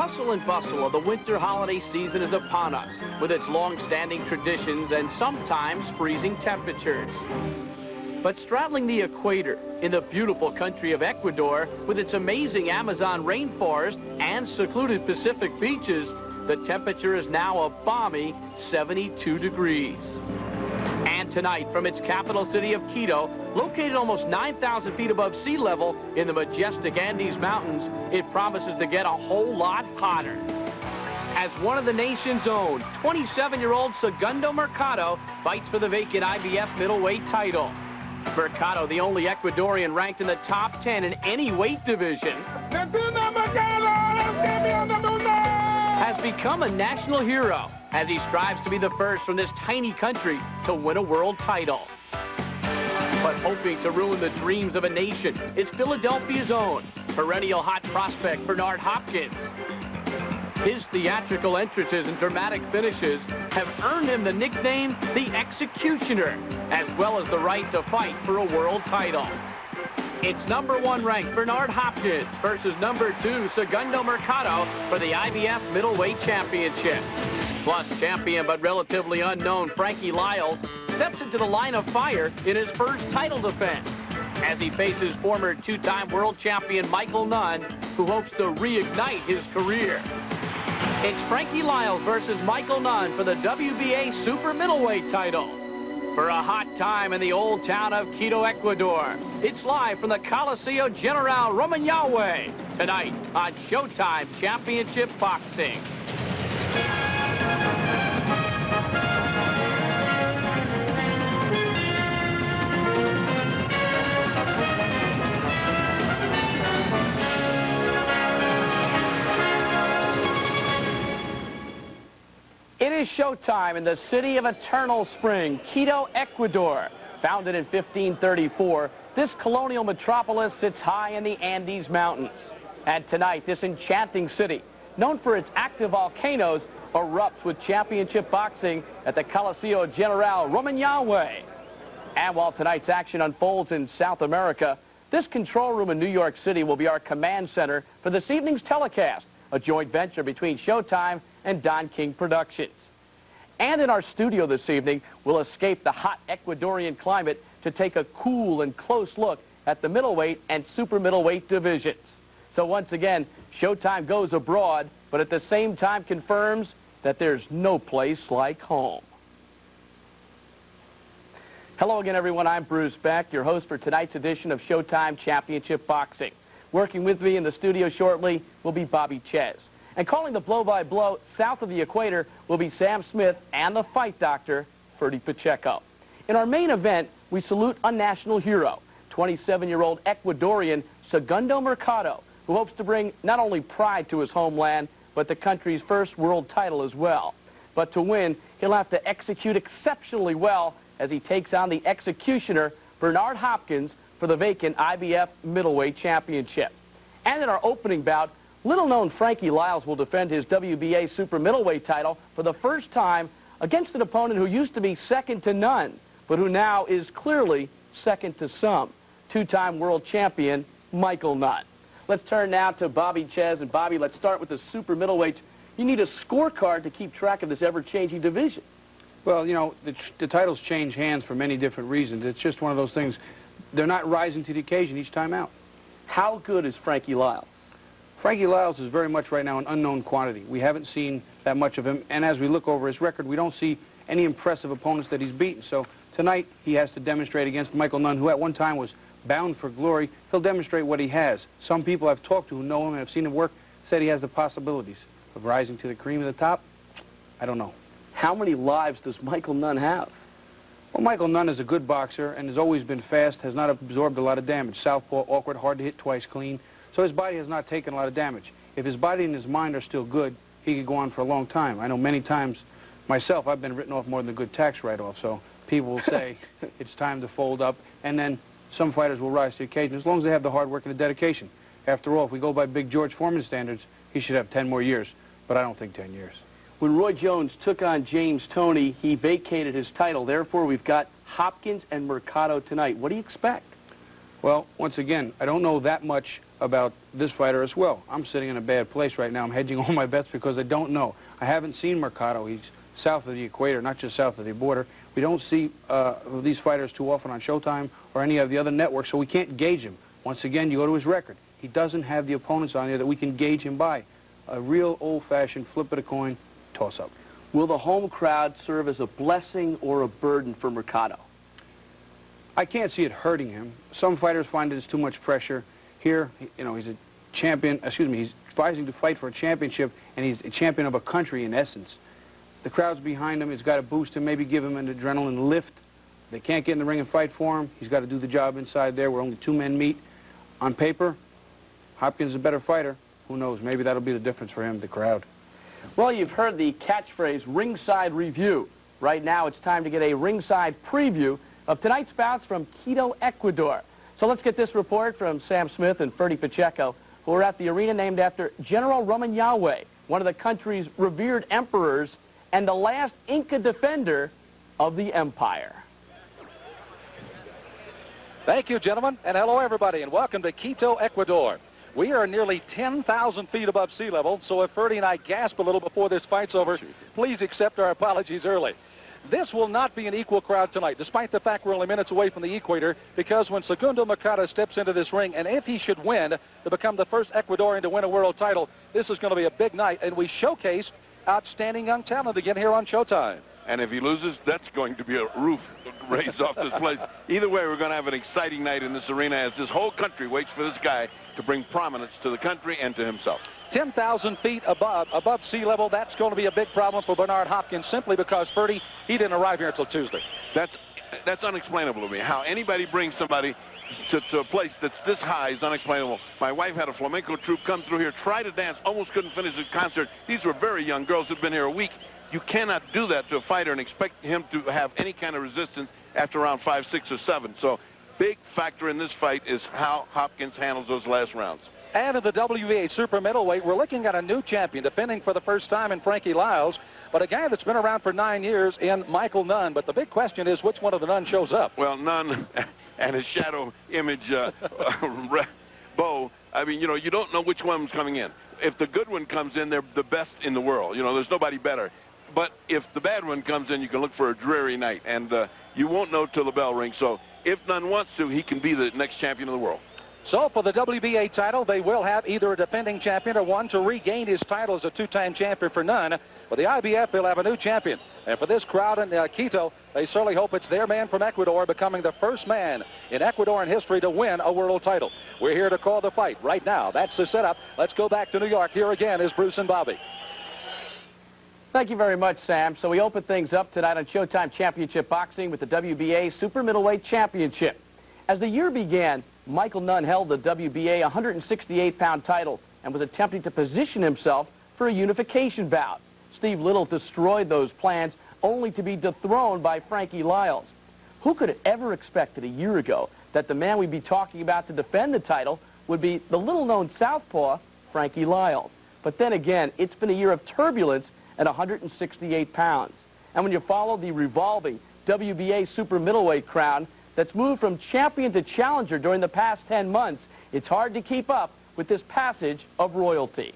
hustle and bustle of the winter holiday season is upon us, with its long-standing traditions and sometimes freezing temperatures. But straddling the equator in the beautiful country of Ecuador, with its amazing Amazon rainforest and secluded Pacific beaches, the temperature is now a balmy 72 degrees. And tonight, from its capital city of Quito, located almost 9,000 feet above sea level in the majestic Andes Mountains, it promises to get a whole lot hotter. As one of the nation's own, 27-year-old Segundo Mercado fights for the vacant IBF middleweight title. Mercado, the only Ecuadorian ranked in the top 10 in any weight division, has become a national hero as he strives to be the first from this tiny country to win a world title. But hoping to ruin the dreams of a nation is Philadelphia's own perennial hot prospect Bernard Hopkins. His theatrical entrances and dramatic finishes have earned him the nickname the Executioner, as well as the right to fight for a world title. It's #1 ranked Bernard Hopkins versus #2 Segundo Mercado for the IBF Middleweight Championship. Plus, champion but relatively unknown Frankie Liles steps into the line of fire in his first title defense as he faces former two-time world champion Michael Nunn, who hopes to reignite his career. It's Frankie Liles versus Michael Nunn for the WBA Super Middleweight title. For a hot time in the old town of Quito, Ecuador, it's live from the Coliseo General Rumiñahui tonight on Showtime Championship Boxing. It is showtime in the city of Eternal Spring, Quito, Ecuador. Founded in 1534, this colonial metropolis sits high in the Andes Mountains. And tonight, this enchanting city, known for its active volcanoes, erupts with championship boxing at the Coliseo General Rumiñahui. And while tonight's action unfolds in South America, this control room in New York City will be our command center for this evening's telecast, a joint venture between Showtime and Don King Productions. And in our studio this evening, we'll escape the hot Ecuadorian climate to take a cool and close look at the middleweight and super middleweight divisions. So once again, Showtime goes abroad, but at the same time confirms that there's no place like home. Hello again, everyone. I'm Bruce Beck, your host for tonight's edition of Showtime Championship Boxing. Working with me in the studio shortly will be Bobby Ches. And calling the blow-by-blow south of the equator will be Sam Smith and the fight doctor, Ferdy Pacheco. In our main event, we salute a national hero, 27-year-old Ecuadorian Segundo Mercado, who hopes to bring not only pride to his homeland, but the country's first world title as well. But to win, he'll have to execute exceptionally well as he takes on the executioner, Bernard Hopkins, for the vacant IBF Middleweight Championship. And in our opening bout, little-known Frankie Liles will defend his WBA Super Middleweight title for the first time against an opponent who used to be second to none, but who now is clearly second to some, two-time world champion Michael Nunn. Let's turn now to Bobby Ches. And Bobby, let's start with the super middleweights. You need a scorecard to keep track of this ever-changing division. Well, you know, the titles change hands for many different reasons. It's just one of those things. They're not rising to the occasion each time out. How good is Frankie Liles? Frankie Liles is very much right now an unknown quantity. We haven't seen that much of him, and as we look over his record, we don't see any impressive opponents that he's beaten. So tonight, he has to demonstrate against Michael Nunn, who at one time was bound for glory. He'll demonstrate what he has. Some people I've talked to who know him and have seen him work said he has the possibilities of rising to the cream of the top. I don't know. How many lives does Michael Nunn have? Well, Michael Nunn is a good boxer and has always been fast, has not absorbed a lot of damage. Southpaw, awkward, hard to hit twice clean. So his body has not taken a lot of damage. If his body and his mind are still good, he could go on for a long time. I know many times, myself, I've been written off more than a good tax write-off. So people will say it's time to fold up, and then some fighters will rise to the occasion as long as they have the hard work and the dedication. After all, if we go by Big George Foreman standards, he should have 10 more years, but I don't think 10 years. When Roy Jones took on James Toney, he vacated his title. Therefore, we've got Hopkins and Mercado tonight. What do you expect? Well, once again, I don't know that much about this fighter as well. I'm sitting in a bad place right now. I'm hedging all my bets because I don't know. I haven't seen Mercado. He's south of the equator, not just south of the border. We don't see these fighters too often on Showtime or any of the other networks, so we can't gauge him. Once again, you go to his record. He doesn't have the opponents on there that we can gauge him by. A real old-fashioned flip of the coin toss-up. Will the home crowd serve as a blessing or a burden for Mercado? I can't see it hurting him. Some fighters find it as too much pressure. Here, you know, he's a champion, he's fighting to fight for a championship, and he's a champion of a country in essence. The crowd's behind him. It's got to boost him, maybe give him an adrenaline lift. They can't get in the ring and fight for him. He's got to do the job inside there where only two men meet. On paper, Hopkins is a better fighter. Who knows? Maybe that'll be the difference for him, the crowd. Well, you've heard the catchphrase ringside review. Right now, it's time to get a ringside preview of tonight's bouts from Quito, Ecuador. So let's get this report from Sam Smith and Ferdy Pacheco, who are at the arena named after General Rumiñahui, one of the country's revered emperors and the last Inca defender of the empire. Thank you, gentlemen, and hello, everybody, and welcome to Quito, Ecuador. We are nearly 10,000 feet above sea level, so if Ferdy and I gasp a little before this fight's over, please accept our apologies early. This will not be an equal crowd tonight, despite the fact we're only minutes away from the equator, because when Segundo Mercado steps into this ring, and if he should win to become the first Ecuadorian to win a world title, this is going to be a big night, and we showcase outstanding young talent again here on Showtime. And if he loses, that's going to be a roof raised off this place. Either way, we're going to have an exciting night in this arena as this whole country waits for this guy to bring prominence to the country and to himself. 10,000 feet above sea level, that's going to be a big problem for Bernard Hopkins, simply because, Ferdy, he didn't arrive here until Tuesday. That's unexplainable to me. How anybody brings somebody to a place that's this high is unexplainable. My wife had a flamenco troupe come through here, try to dance, almost couldn't finish the concert. These were very young girls who'd been here a week. You cannot do that to a fighter and expect him to have any kind of resistance after round 5, 6, or 7. So big factor in this fight is how Hopkins handles those last rounds. And in the WBA super middleweight, we're looking at a new champion, defending for the first time in Frankie Liles, but a guy that's been around for 9 years in Michael Nunn. But the big question is, which one of the Nunn shows up? Well, Nunn and his shadow image, Bo, I mean, you know, you don't know which one's coming in. If the good one comes in, they're the best in the world. You know, there's nobody better. But if the bad one comes in, you can look for a dreary night, and you won't know till the bell rings. So if Nunn wants to, he can be the next champion of the world. So for the WBA title, they will have either a defending champion or one to regain his title as a two-time champion for Nunn. For the IBF, they'll have a new champion. And for this crowd in Quito, they certainly hope it's their man from Ecuador becoming the first man in Ecuadorian history to win a world title. We're here to call the fight right now. That's the setup. Let's go back to New York. Here again is Bruce and Bobby. Thank you very much, Sam. So we open things up tonight on Showtime Championship Boxing with the WBA Super Middleweight Championship. As the year began, Michael Nunn held the WBA 168-pound title and was attempting to position himself for a unification bout. Steve Little destroyed those plans, only to be dethroned by Frankie Liles. Who could have ever expected a year ago that the man we'd be talking about to defend the title would be the little-known southpaw, Frankie Liles? But then again, it's been a year of turbulence at 168 pounds. And when you follow the revolving WBA super middleweight crown that's moved from champion to challenger during the past 10 months, it's hard to keep up with this passage of royalty.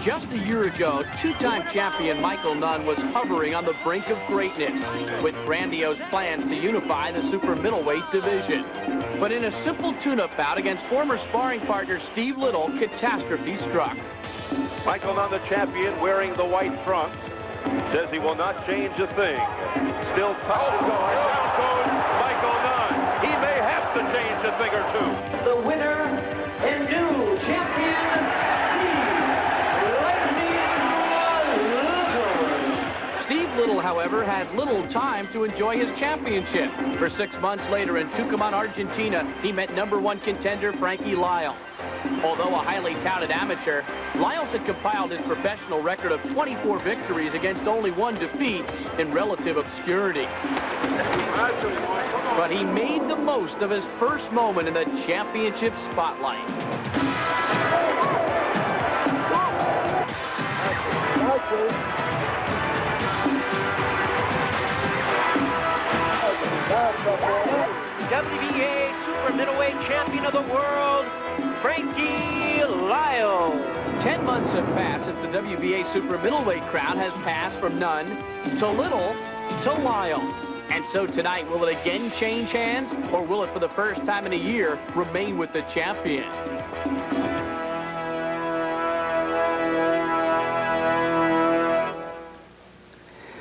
Just a year ago, two-time champion Michael Nunn was hovering on the brink of greatness with grandiose plans to unify the super middleweight division. But in a simple tune-up bout against former sparring partner Steve Little, catastrophe struck. Michael Nunn, the champion, wearing the white trunks, says he will not change a thing. Still tough to go. Down goes Michael Nunn. He may have to change a thing or two. The winner and new champion, Steve Little, however, had little time to enjoy his championship. For 6 months later in Tucumán, Argentina, he met #1 contender Frankie Liles. Although a highly touted amateur, Liles had compiled his professional record of 24 victories against only 1 defeat in relative obscurity. But he made the most of his first moment in the championship spotlight. middleweight champion of the world, Frankie Liles. 10 months have passed since the WBA super middleweight crown has passed from Nunn to Little to Liles. And so tonight, will it again change hands, or will it for the first time in a year remain with the champion?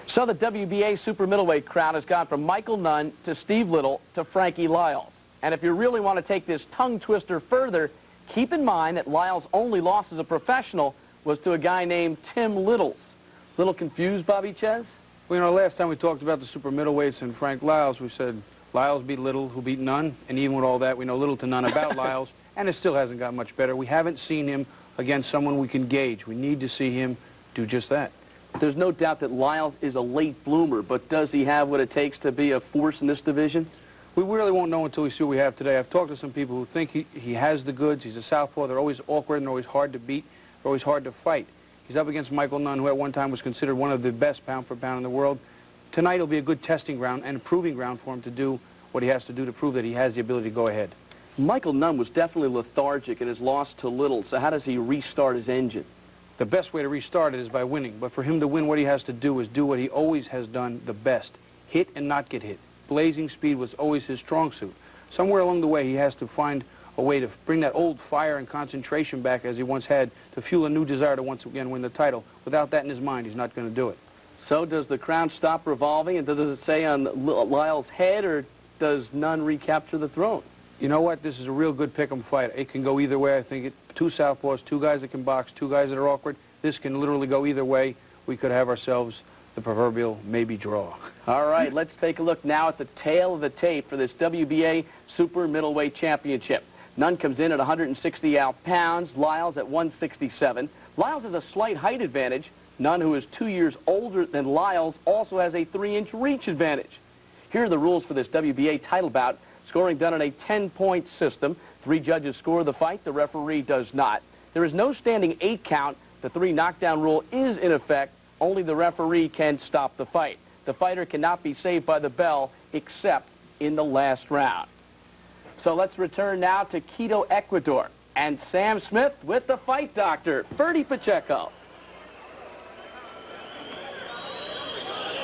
So the WBA super middleweight crown has gone from Michael Nunn to Steve Little to Frankie Liles. And if you really want to take this tongue twister further, keep in mind that Liles' only loss as a professional was to a guy named Tim Littles. Little confused, Bobby Ches? Well, you know, last time we talked about the super middleweights and Frank Liles, we said Liles beat Little, who beat Nunn, and even with all that, we know little to none about Liles, and it still hasn't got much better. We haven't seen him against someone we can gauge. We need to see him do just that. There's no doubt that Liles is a late bloomer, but does he have what it takes to be a force in this division? We really won't know until we see what we have today. I've talked to some people who think he has the goods. He's a southpaw. They're always awkward and they're always hard to beat. They're always hard to fight. He's up against Michael Nunn, who at one time was considered one of the best pound for pound in the world. Tonight will be a good testing ground and a proving ground for him to do what he has to do to prove that he has the ability to go ahead. Michael Nunn was definitely lethargic in his loss to Little, so how does he restart his engine? The best way to restart it is by winning, but for him to win, what he has to do is do what he always has done the best. Hit and not get hit. Blazing speed was always his strong suit. Somewhere along the way, he has to find a way to bring that old fire and concentration back as he once had to fuel a new desire to once again win the title. Without that in his mind, he's not going to do it. So does the crown stop revolving, and does it say on Liles' head, or does Nunn recapture the throne? You know what? This is a real good pick-em fight. It can go either way. I think two southpaws, two guys that can box, two guys that are awkward. This can literally go either way. We could have ourselves the proverbial maybe draw. All right, let's take a look now at the tail of the tape for this WBA Super Middleweight Championship. Nunn comes in at 160 pounds, Liles at 167. Liles has a slight height advantage. Nunn, who is 2 years older than Liles, also has a 3-inch reach advantage. Here are the rules for this WBA title bout. Scoring done in a 10-point system. 3 judges score the fight. The referee does not. There is no standing 8 count. The 3 knockdown rule is in effect. Only the referee can stop the fight. The fighter cannot be saved by the bell except in the last round. So let's return now to Quito, Ecuador. And Sam Smith with the fight doctor, Ferdy Pacheco.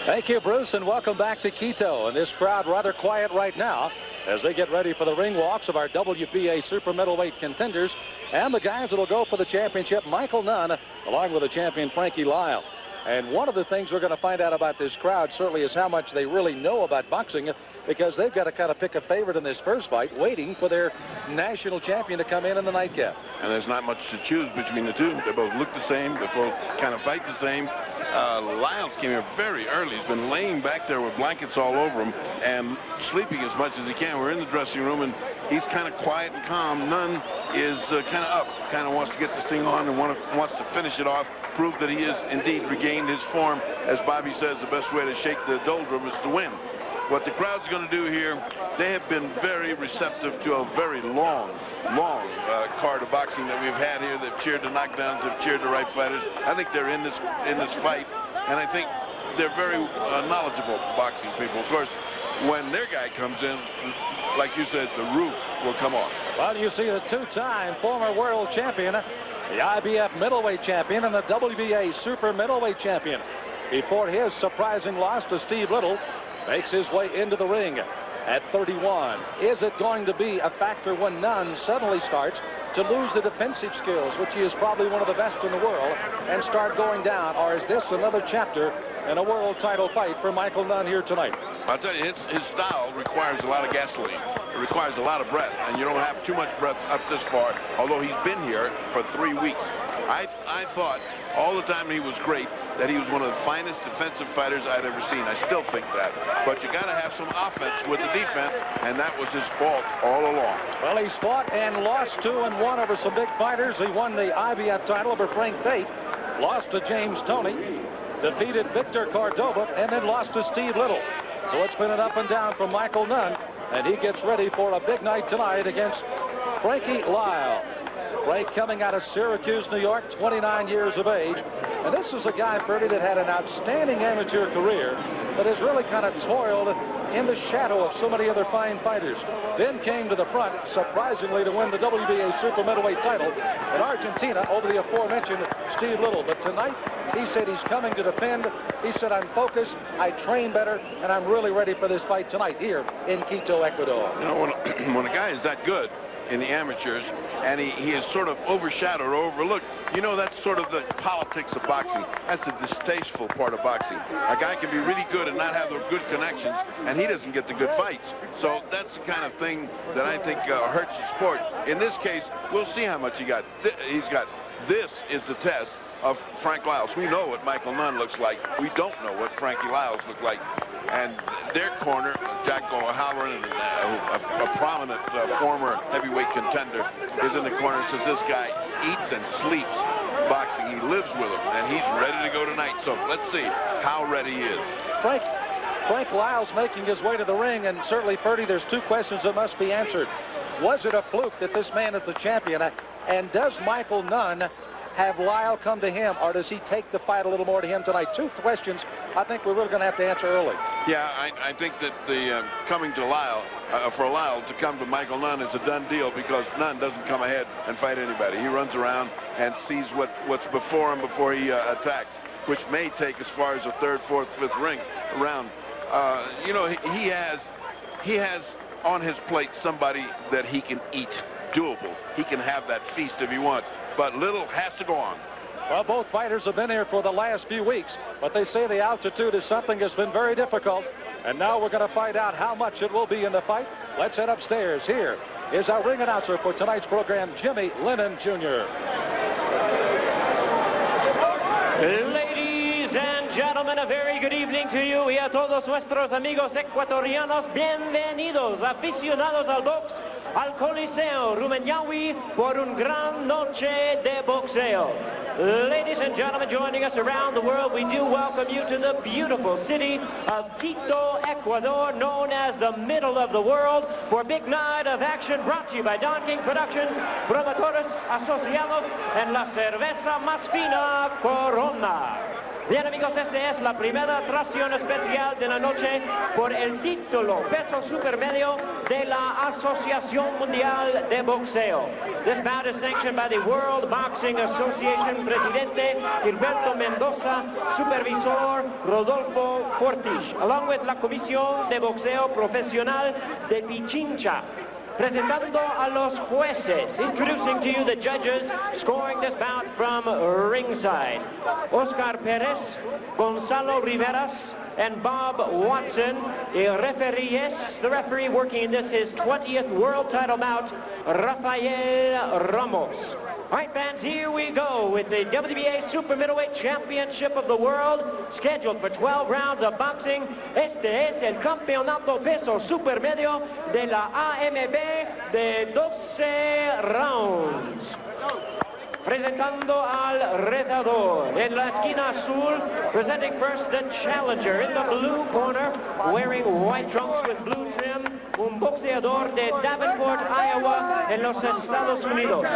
Thank you, Bruce, and welcome back to Quito. And this crowd rather quiet right now as they get ready for the ring walks of our WBA super middleweight contenders and the guys that will go for the championship, Michael Nunn, along with the champion Frankie Liles. And one of the things we're going to find out about this crowd certainly is how much they really know about boxing, because they've got to kind of pick a favorite in this first fight, waiting for their national champion to come in the nightcap. And there's not much to choose between the two. They both look the same. They both kind of fight the same. Liles came here very early. He's been laying back there with blankets all over him and sleeping as much as he can. We're in the dressing room, and he's kind of quiet and calm. Nunn is kind of up, kind of wants to get this thing on and wants to finish it off, prove that he is indeed regained his form. As Bobby says, the best way to shake the doldrum is to win. What the crowd's going to do here, they have been very receptive to a very long card of boxing that we've had here. They've cheered the knockdowns, they've cheered the right fighters. I think they're in this fight, and I think they're very knowledgeable boxing people. Of course, when their guy comes in, like you said, the roof will come off. Well, you see the 2-time former world champion, the IBF middleweight champion, and the WBA super middleweight champion, before his surprising loss to Steve Little, makes his way into the ring at 31. Is it going to be a factor when Nunn suddenly starts to lose the defensive skills, which he is probably one of the best in the world, and start going down? Or is this another chapter in a world title fight for Michael Nunn here tonight? I'll tell you, his style requires a lot of gasoline. It requires a lot of breath, and you don't have too much breath up this far, although he's been here for 3 weeks. I thought all the time he was great, that he was one of the finest defensive fighters I'd ever seen. I still think that. But you got to have some offense with the defense, and that was his fault all along. Well, he's fought and lost 2 and 1 over some big fighters. He won the IBF title over Frank Tate, lost to James Toney, defeated Victor Cordova, and then lost to Steve Little. So it's been an up and down from Michael Nunn, and he gets ready for a big night tonight against Frankie Liles. Frank coming out of Syracuse, New York, 29 years of age. And this is a guy, Ferdy, that had an outstanding amateur career, but has really kind of toiled in the shadow of so many other fine fighters. Then came to the front, surprisingly, to win the WBA super middleweight title in Argentina over the aforementioned Steve Little. But tonight, he said he's coming to defend. He said, I'm focused, I train better, and I'm really ready for this fight tonight here in Quito, Ecuador. You know, when a guy is that good in the amateurs, and he is sort of overshadowed or overlooked, you know, that's sort of the politics of boxing. That's the distasteful part of boxing. A guy can be really good and not have the good connections, and he doesn't get the good fights. So that's the kind of thing that I think hurts the sport. In this case, we'll see how much he got. He's got. This is the test of Frank Liles. We know what Michael Nunn looks like. We don't know what Frankie Liles looks like. And their corner, Jack O'Halloran, a prominent former heavyweight contender, is in the corner and says this guy eats and sleeps boxing. He lives with him, and he's ready to go tonight. So let's see how ready he is. Frank Liles making his way to the ring, and certainly, Ferdy, there's two questions that must be answered. Was it a fluke that this man is the champion? And does Michael Nunn have Lyle come to him, or does he take the fight a little more to him tonight? Two questions I think we're really going to have to answer early. Yeah, I think that the coming to Lyle, for Lyle to come to Michael Nunn is a done deal, because Nunn doesn't come ahead and fight anybody. He runs around and sees what's before him before he attacks, which may take as far as the third, fourth, fifth round. You know, he has on his plate somebody that he can eat, doable. He can have that feast if he wants. But Little has to go on. Well, both fighters have been here for the last few weeks, but they say the altitude is something that's been very difficult. And now we're going to find out how much it will be in the fight. Let's head upstairs. Here is our ring announcer for tonight's program, Jimmy Lennon Jr. Ladies and gentlemen, a very good evening to you y a todos nuestros amigos ecuatorianos. Bienvenidos, aficionados al box, al Coliseo Rumiñahui por un gran noche de boxeo. Ladies and gentlemen, joining us around the world, we do welcome you to the beautiful city of Quito, Ecuador, known as the middle of the world, for a big night of action brought to you by Don King Productions, Promotores Asociados, and La Cerveza Más Fina Corona. Bien, amigos, esta es la primera atracción especial de la noche por el título peso supermedio de la Asociación Mundial de Boxeo. This bout is sanctioned by the World Boxing Association Presidente Gilberto Mendoza, Supervisor Rodolfo Fortis, along with la Comisión de Boxeo Profesional de Pichincha. Presentando a los jueces, introducing to you the judges scoring this bout from ringside. Oscar Perez, Gonzalo Riveras, and Bob Watson. Referees, the referee working in this his 20th world title bout, Rafael Ramos. All right, fans, here we go with the WBA Super Middleweight Championship of the World, scheduled for 12 rounds of boxing. Este es el campeonato peso supermedio de la AMB de 12 rounds. Presentando al retador en la esquina azul, presenting first the challenger in the blue corner, wearing white trunks with blue trim, un boxeador de Davenport, Iowa, en los Estados Unidos.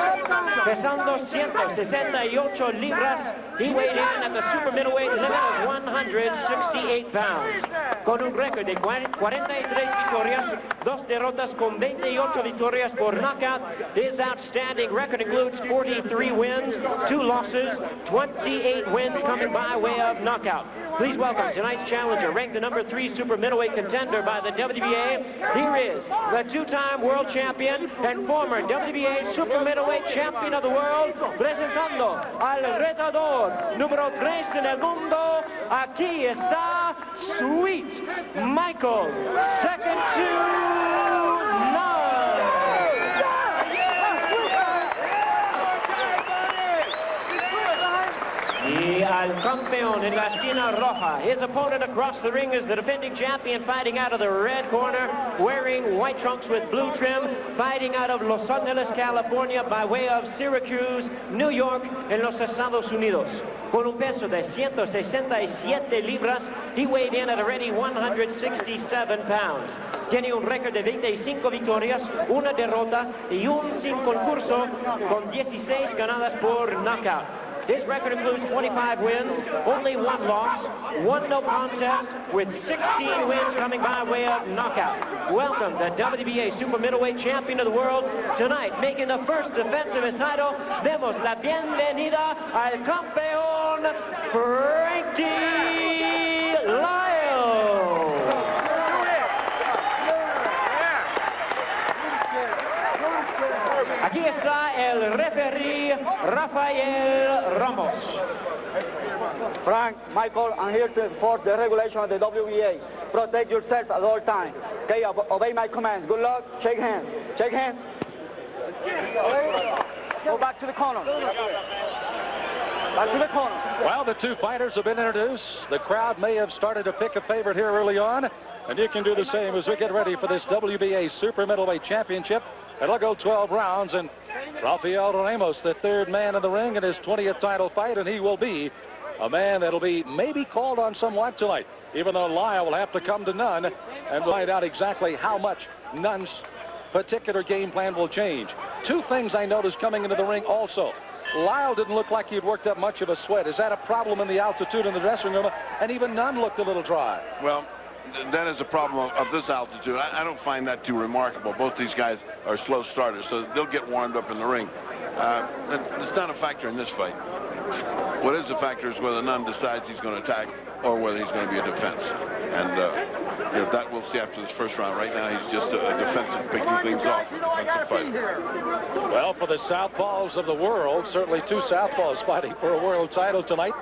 Pesando 168 libras, he weighed in at the super middleweight limit of 168 pounds. Con un récord de 43 victorias, 2 derrotas con 28 victorias por knockout. His outstanding record includes 43 wins, 2 losses, 28 wins coming by way of knockout. Please welcome tonight's challenger, ranked the number 3 super middleweight contender by the WBA. Here is the 2-time world champion and former WBA super middleweight champion of the world, presentando al retador número 3 en el mundo. Aquí está Sweet Michael, second to none. Y al campeón en la esquina roja. His opponent across the ring is the defending champion, fighting out of the red corner, wearing white trunks with blue trim, fighting out of Los Angeles, California, by way of Syracuse, New York, en los Estados Unidos. Con un peso de 167 libras, he weighed in at already 167 pounds. Tiene un récord de 25 victorias, 1 derrota y un sin concurso, con 16 ganadas por knockout. His record includes 25 wins, only 1 loss, 1 no contest, with 16 wins coming by way of knockout. Welcome, the WBA Super Middleweight Champion of the World. Tonight, making the first defense of his title, demos la bienvenida al campeón Frankie Liles. Aquí está el referee Rafael Ramos. Frank, Michael, I'm here to enforce the regulation of the WBA. Protect yourself at all times. Okay, obey my commands. Good luck. Shake hands. Shake hands. Go back to the corner. Back to the corner. Well, the two fighters have been introduced. The crowd may have started to pick a favorite here early on, and you can do the same as we get ready for this WBA Super Middleweight Championship. It'll go 12 rounds, and Rafael Ramos, the third man in the ring in his 20th title fight, and he will be a man that'll be maybe called on somewhat tonight, even though Lyle will have to come to Nunn, and we'll find out exactly how much Nunn's particular game plan will change. Two things I noticed coming into the ring also. Lyle didn't look like he'd worked up much of a sweat. Is that a problem in the altitude in the dressing room? And even Nunn looked a little dry. Well, that is a problem of this altitude. I don't find that too remarkable. Both these guys are slow starters, so they'll get warmed up in the ring. It's not a factor in this fight. What is a factor is whether Nunn decides he's going to attack or whether he's going to be a defense. And you know, that we'll see after this first round. Right now, he's just a defensive, picking things off. Defensive fight. Well, for the southpaws of the world, certainly two southpaws fighting for a world title tonight.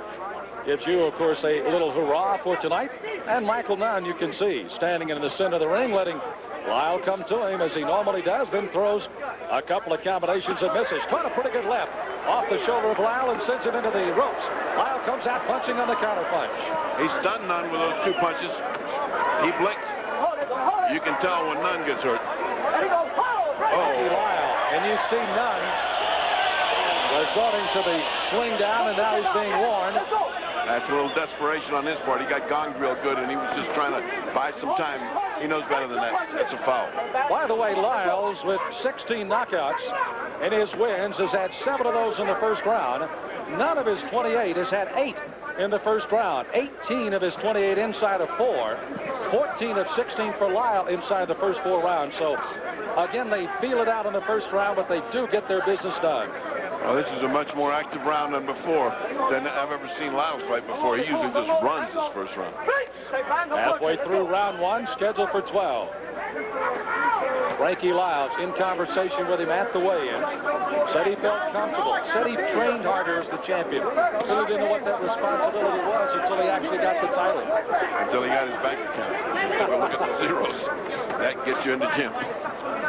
Gives you, of course, a little hurrah for tonight. And Michael Nunn, you can see, standing in the center of the ring, letting Lyle come to him as he normally does, then throws a couple of combinations and misses. Caught a pretty good left off the shoulder of Lyle and sends it into the ropes. Lyle comes out punching on the counter punch. He stunned Nunn with those 2 punches. He blinked. You can tell when Nunn gets hurt. Frankie Lyle, and you see Nunn resorting to the swing down, and now he's being warned. That's a little desperation on his part. He got gonged real good, and he was just trying to buy some time. He knows better than that. That's a foul. By the way, Liles, with 16 knockouts in his wins, has had 7 of those in the first round. None of his 28 has had 8 in the first round. 18 of his 28 inside of 4. 14 of 16 for Lyle inside the first 4 rounds. So, again, they feel it out in the first round, but they do get their business done. Well, this is a much more active round than before, than I've ever seen Liles fight before. He usually just runs his first round. Halfway through round 1, scheduled for 12. Frankie Liles in conversation with him at the weigh-in. Said he felt comfortable. Said he trained harder as the champion. So he didn't know what that responsibility was until he actually got the title. Until he got his bank account. Have a look at the zeros. That gets you in the gym.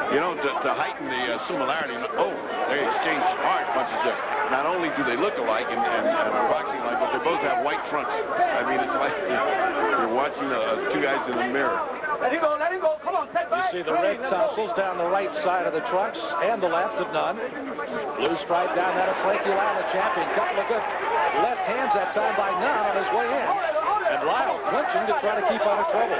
You know, to heighten the similarity, they exchange hard punches there. Not only do they look alike and are boxing alike, but they both have white trunks. I mean, it's like you're watching 2 guys in the mirror. Let him go, let him go. Come on, step back. You see the red tassels down the right side of the trunks and the left of Nunn. Blue stripe down that of Frankie Lyle, the champion. Couple of good left hands that time by Nunn on his way in. And Lyle clinching to try to keep out of trouble.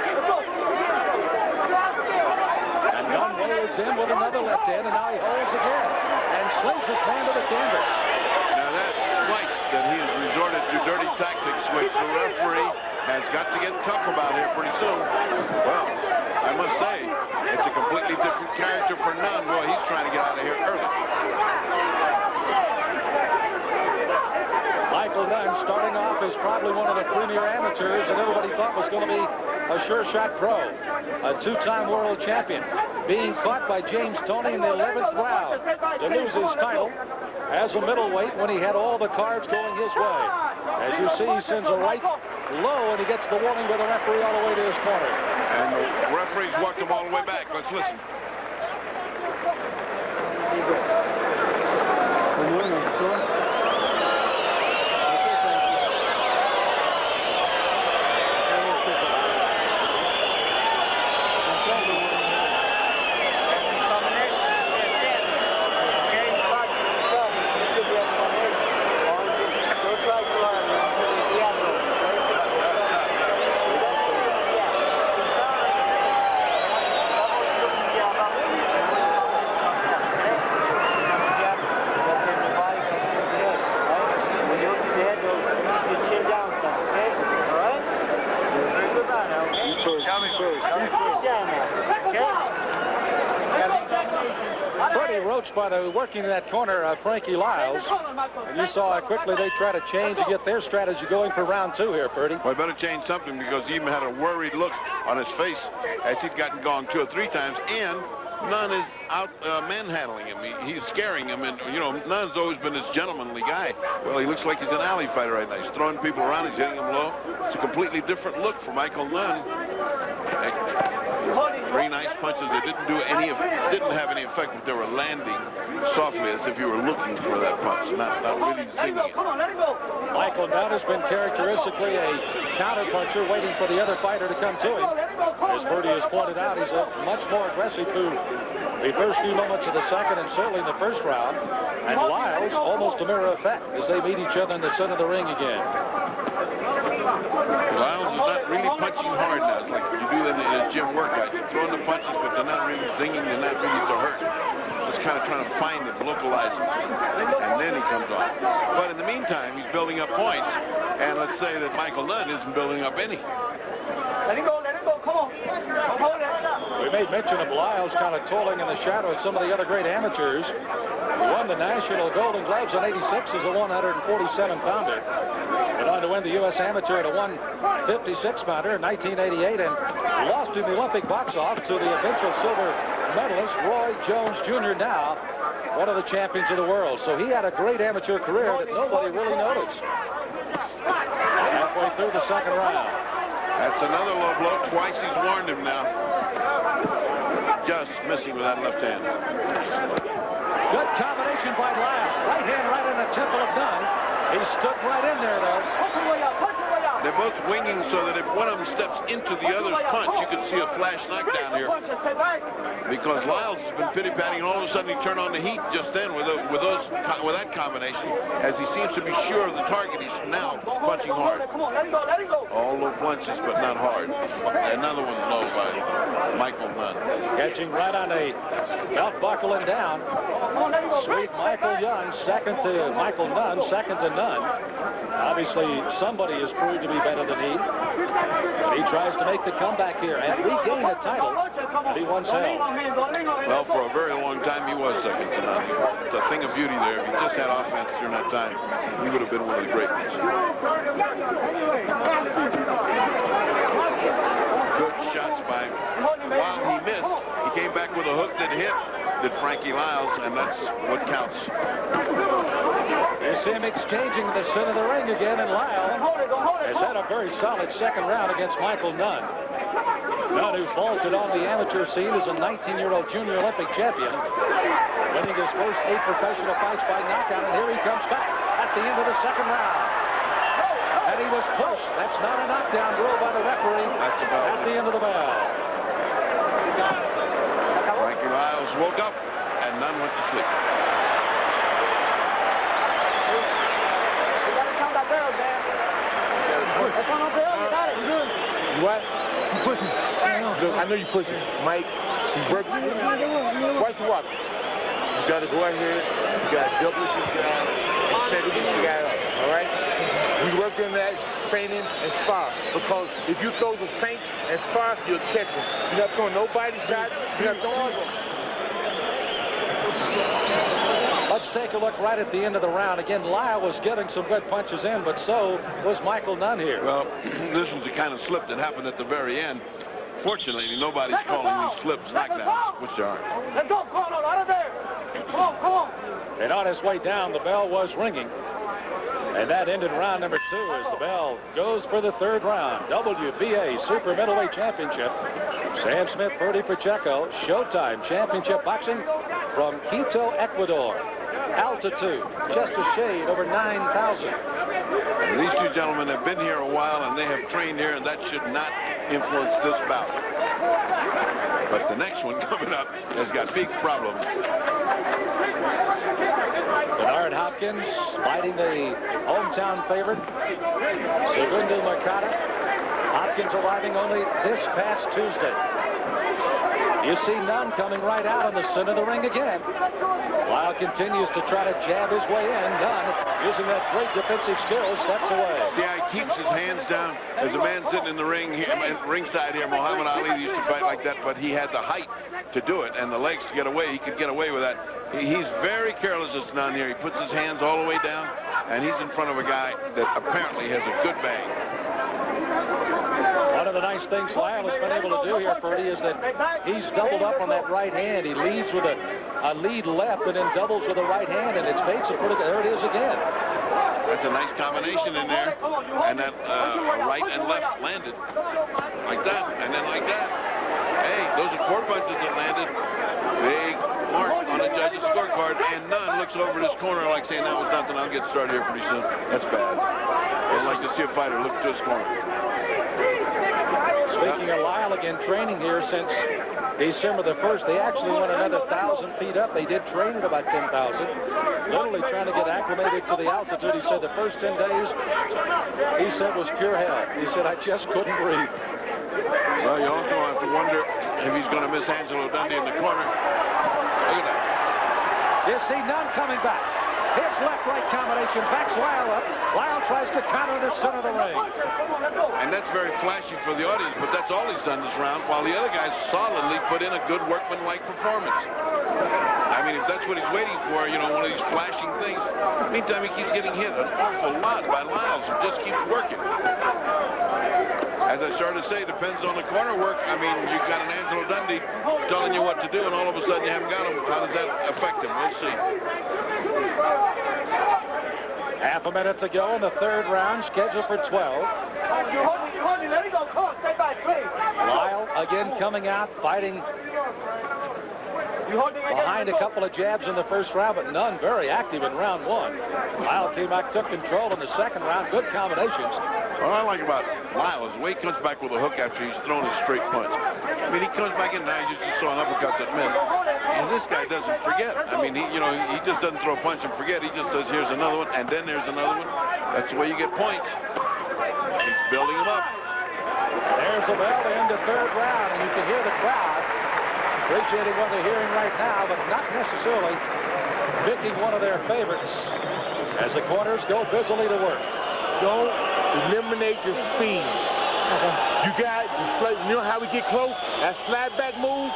And Nunn wades in with another left hand, and now he holds again and slings his man to the canvas. Now that twice that he has resorted to dirty tactics, which the referee has got to get tough about here pretty soon. Well, I must say, it's a completely different character for Nunn. Boy, he's trying to get out of here early. Michael Nunn starting off as probably one of the premier amateurs that everybody thought was going to be a sure-shot pro. A 2-time world champion. Being caught by James Toney in the 11th round to lose his title as a middleweight when he had all the cards going his way. As you see, he sends a right low, and he gets the warning by the referee all the way to his corner. And the referee's walked him all the way back. Let's listen. coached by the working in that corner, Frankie Liles. And you saw how quickly they try to change and get their strategy going for round 2 here, Ferdy. Well, better change something, because he even had a worried look on his face as he'd gotten gone 2 or 3 times, and Nunn is out manhandling him. He's scaring him, and, you know, Nunn's always been this gentlemanly guy. Well, he looks like he's an alley fighter right now. He's throwing people around. He's hitting them low. It's a completely different look for Michael Nunn. Very nice punches. They didn't have any effect, but they were landing softly as if you were looking for that punch, not really zinging it. Michael Nunn has been characteristically a counter-puncher, waiting for the other fighter to come to him. As Ferdy has pointed out, he's much more aggressive through the first few moments of the second and certainly in the first round. And Liles, almost a mirror effect as they meet each other in the center of the ring again. Liles is not really punching hard now. It's like you do in a gym workout. You're throwing the punches, but they're not really zinging. They're not really to hurt. Just kind of trying to find them, localize them, and then he comes on. But in the meantime, he's building up points, and let's say that Michael Nunn isn't building up any. Let him go, come on. Hold it. We made mention of Liles kind of toiling in the shadow of some of the other great amateurs. He won the National Golden Gloves in '86 as a 147-pounder. Went on to win the U.S. Amateur at a 156-pounder in 1988 and lost in the Olympic box-off to the eventual silver medalist Roy Jones Jr., now one of the champions of the world. So he had a great amateur career that nobody really noticed. Halfway through the second round. That's another low blow. Twice he's warned him now. Just missing with that left hand. Good combination by Liles. Right hand right in the temple of Nunn. He stood right in there, though. They're both winging so that if one of them steps into the other's punch, you could see a flash knockdown here. Because Liles has been pity-patting, and all of a sudden he turned on the heat just then with that combination. As he seems to be sure of the target, he's now punching hard. All low punches, but not hard. Another one low by Michael Nunn. Catching right on a belt buckle and down. Sweet Michael Young, second to Michael Nunn, second to Nunn. Obviously, somebody is proved to be better than he. But he tries to make the comeback here and regain a title that he once held. Well, for a very long time, he was second to Nunn. It's a thing of beauty there. If he just had offense during that time, he would have been one of the great ones. Good shots by him. While he missed, he came back with a hook that hit Frankie Liles, and that's what counts. You see him exchanging the center of the ring again, and Liles has had a very solid second round against Michael Nunn. Nunn, who vaulted on the amateur scene as a 19-year-old junior Olympic champion, winning his first 8 professional fights by knockout, and here he comes back at the end of the second round. And he was pushed. That's not a knockdown rule by the referee at the end of the bell. Frankie Liles woke up, and Nunn went to sleep. What? You pushing. Look, I know you pushing. Mike, you working. Watch the walk. You got to go out here. You got to double it. You got to set it. You got to, all right? You work on that, feinting and fire. Because if you throw the feints and fire, you'll catch it. You're not throwing no body shots. You're not throwing them. Let's take a look right at the end of the round. Again, Liles was getting some good punches in, but so was Michael Nunn here. Well, this was the kind of slip that happened at the very end. Fortunately, nobody's calling these slips knockdowns, which are. Let's go, come on, out of there. Come on. And on his way down, the bell was ringing. And that ended round number 2 as the bell goes for the third round. WBA Super Middleweight Championship. Sam Smith, Ferdy Pacheco, Showtime Championship Boxing from Quito, Ecuador. Altitude, just a shade over 9,000. These two gentlemen have been here a while, and they have trained here, and that should not influence this bout. But the next one coming up has got big problems. Bernard Hopkins fighting the hometown favorite, Segundo Mercado. Hopkins arriving only this past Tuesday. You see Nunn coming right out in the center of the ring again. Liles continues to try to jab his way in. Nunn, using that great defensive skill, steps away. See how he keeps his hands down? There's a man sitting in the ring here, ringside here. Muhammad Ali used to fight like that, but he had the height to do it and the legs to get away. He could get away with that. He's very careless, this Nunn here. He puts his hands all the way down, and he's in front of a guy that apparently has a good bang. One of the nice things Lyle has been able to do here, Ferdy, is that he's doubled up on that right hand. He leads with a lead left and then doubles with a right hand, and it's made some pretty good. There it is again. That's a nice combination in there, and that right and left landed like that, and then like that. Hey, those are 4 punches that landed. Big mark on the judge's scorecard, and Nunn looks over his corner like saying, that was nothing, I'll get started here pretty soon. That's bad. I'd like to see a fighter look to his corner. Speaking of Lyle again, training here since December the 1st, they actually went another 1,000 feet up. They did train at about 10,000, literally trying to get acclimated to the altitude. He said the first 10 days, he said, was pure hell. He said, I just couldn't breathe. Well, you also have to wonder if he's going to miss Angelo Dundee in the corner. Look at that. You see Nunn coming back. His left-right combination backs Lyle up. Lyle tries to counter the center of the ring. And that's very flashy for the audience, but that's all he's done this round, while the other guys solidly put in a good workman-like performance. I mean, if that's what he's waiting for, you know, one of these flashing things. Meantime, he keeps getting hit an awful lot by Liles, who just keeps working. As I started to say, it depends on the corner work. I mean, you've got an Angelo Dundee telling you what to do, and all of a sudden you haven't got him. How does that affect him? We'll see. Half a minute to go in the third round, scheduled for 12. Lyle again coming out, fighting behind a couple of jabs in the first round, but Nunn very active in round 1. Lyle came back, took control in the second round. Good combinations. What I like about Lyle is the way he comes back with a hook after he's thrown a straight punch. I mean, he comes back in now, you just saw an uppercut that missed. And this guy doesn't forget. I mean, he just doesn't throw a punch and forget. He just says, here's another one, and then there's another one. That's the way you get points. He's building them up. There's a bell to end the third round, and you can hear the crowd appreciating what they're hearing right now, but not necessarily picking one of their favorites as the corners go busily to work. Don't eliminate your speed. You got to, you know how we get close? That slap back move,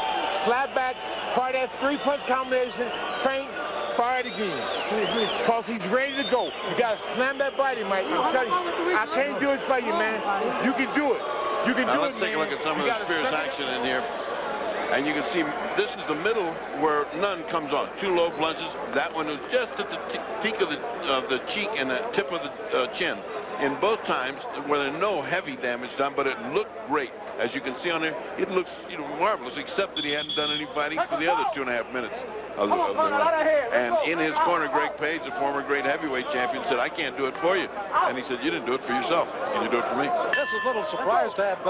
slap back, fire that 3-punch combination, feint, fire it again. Because he's ready to go. You got to slam that body, Mike. I'm telling you, I can't do it for you, man. You can do it. You can do it, let's take a look at some of the fierce action in here. And you can see this is the middle where Nunn comes on. 2 low plunges. That one was just at the peak of the cheek and the tip of the chin. In both times, where there's no heavy damage done, but it looked great. As you can see on there, it looks marvelous, except that he hadn't done any fighting for the other 2.5 minutes of the round. And in his corner, Greg Page, the former great heavyweight champion, said, I can't do it for you. And he said, you didn't do it for yourself. Can you do it for me? This is a little surprised to have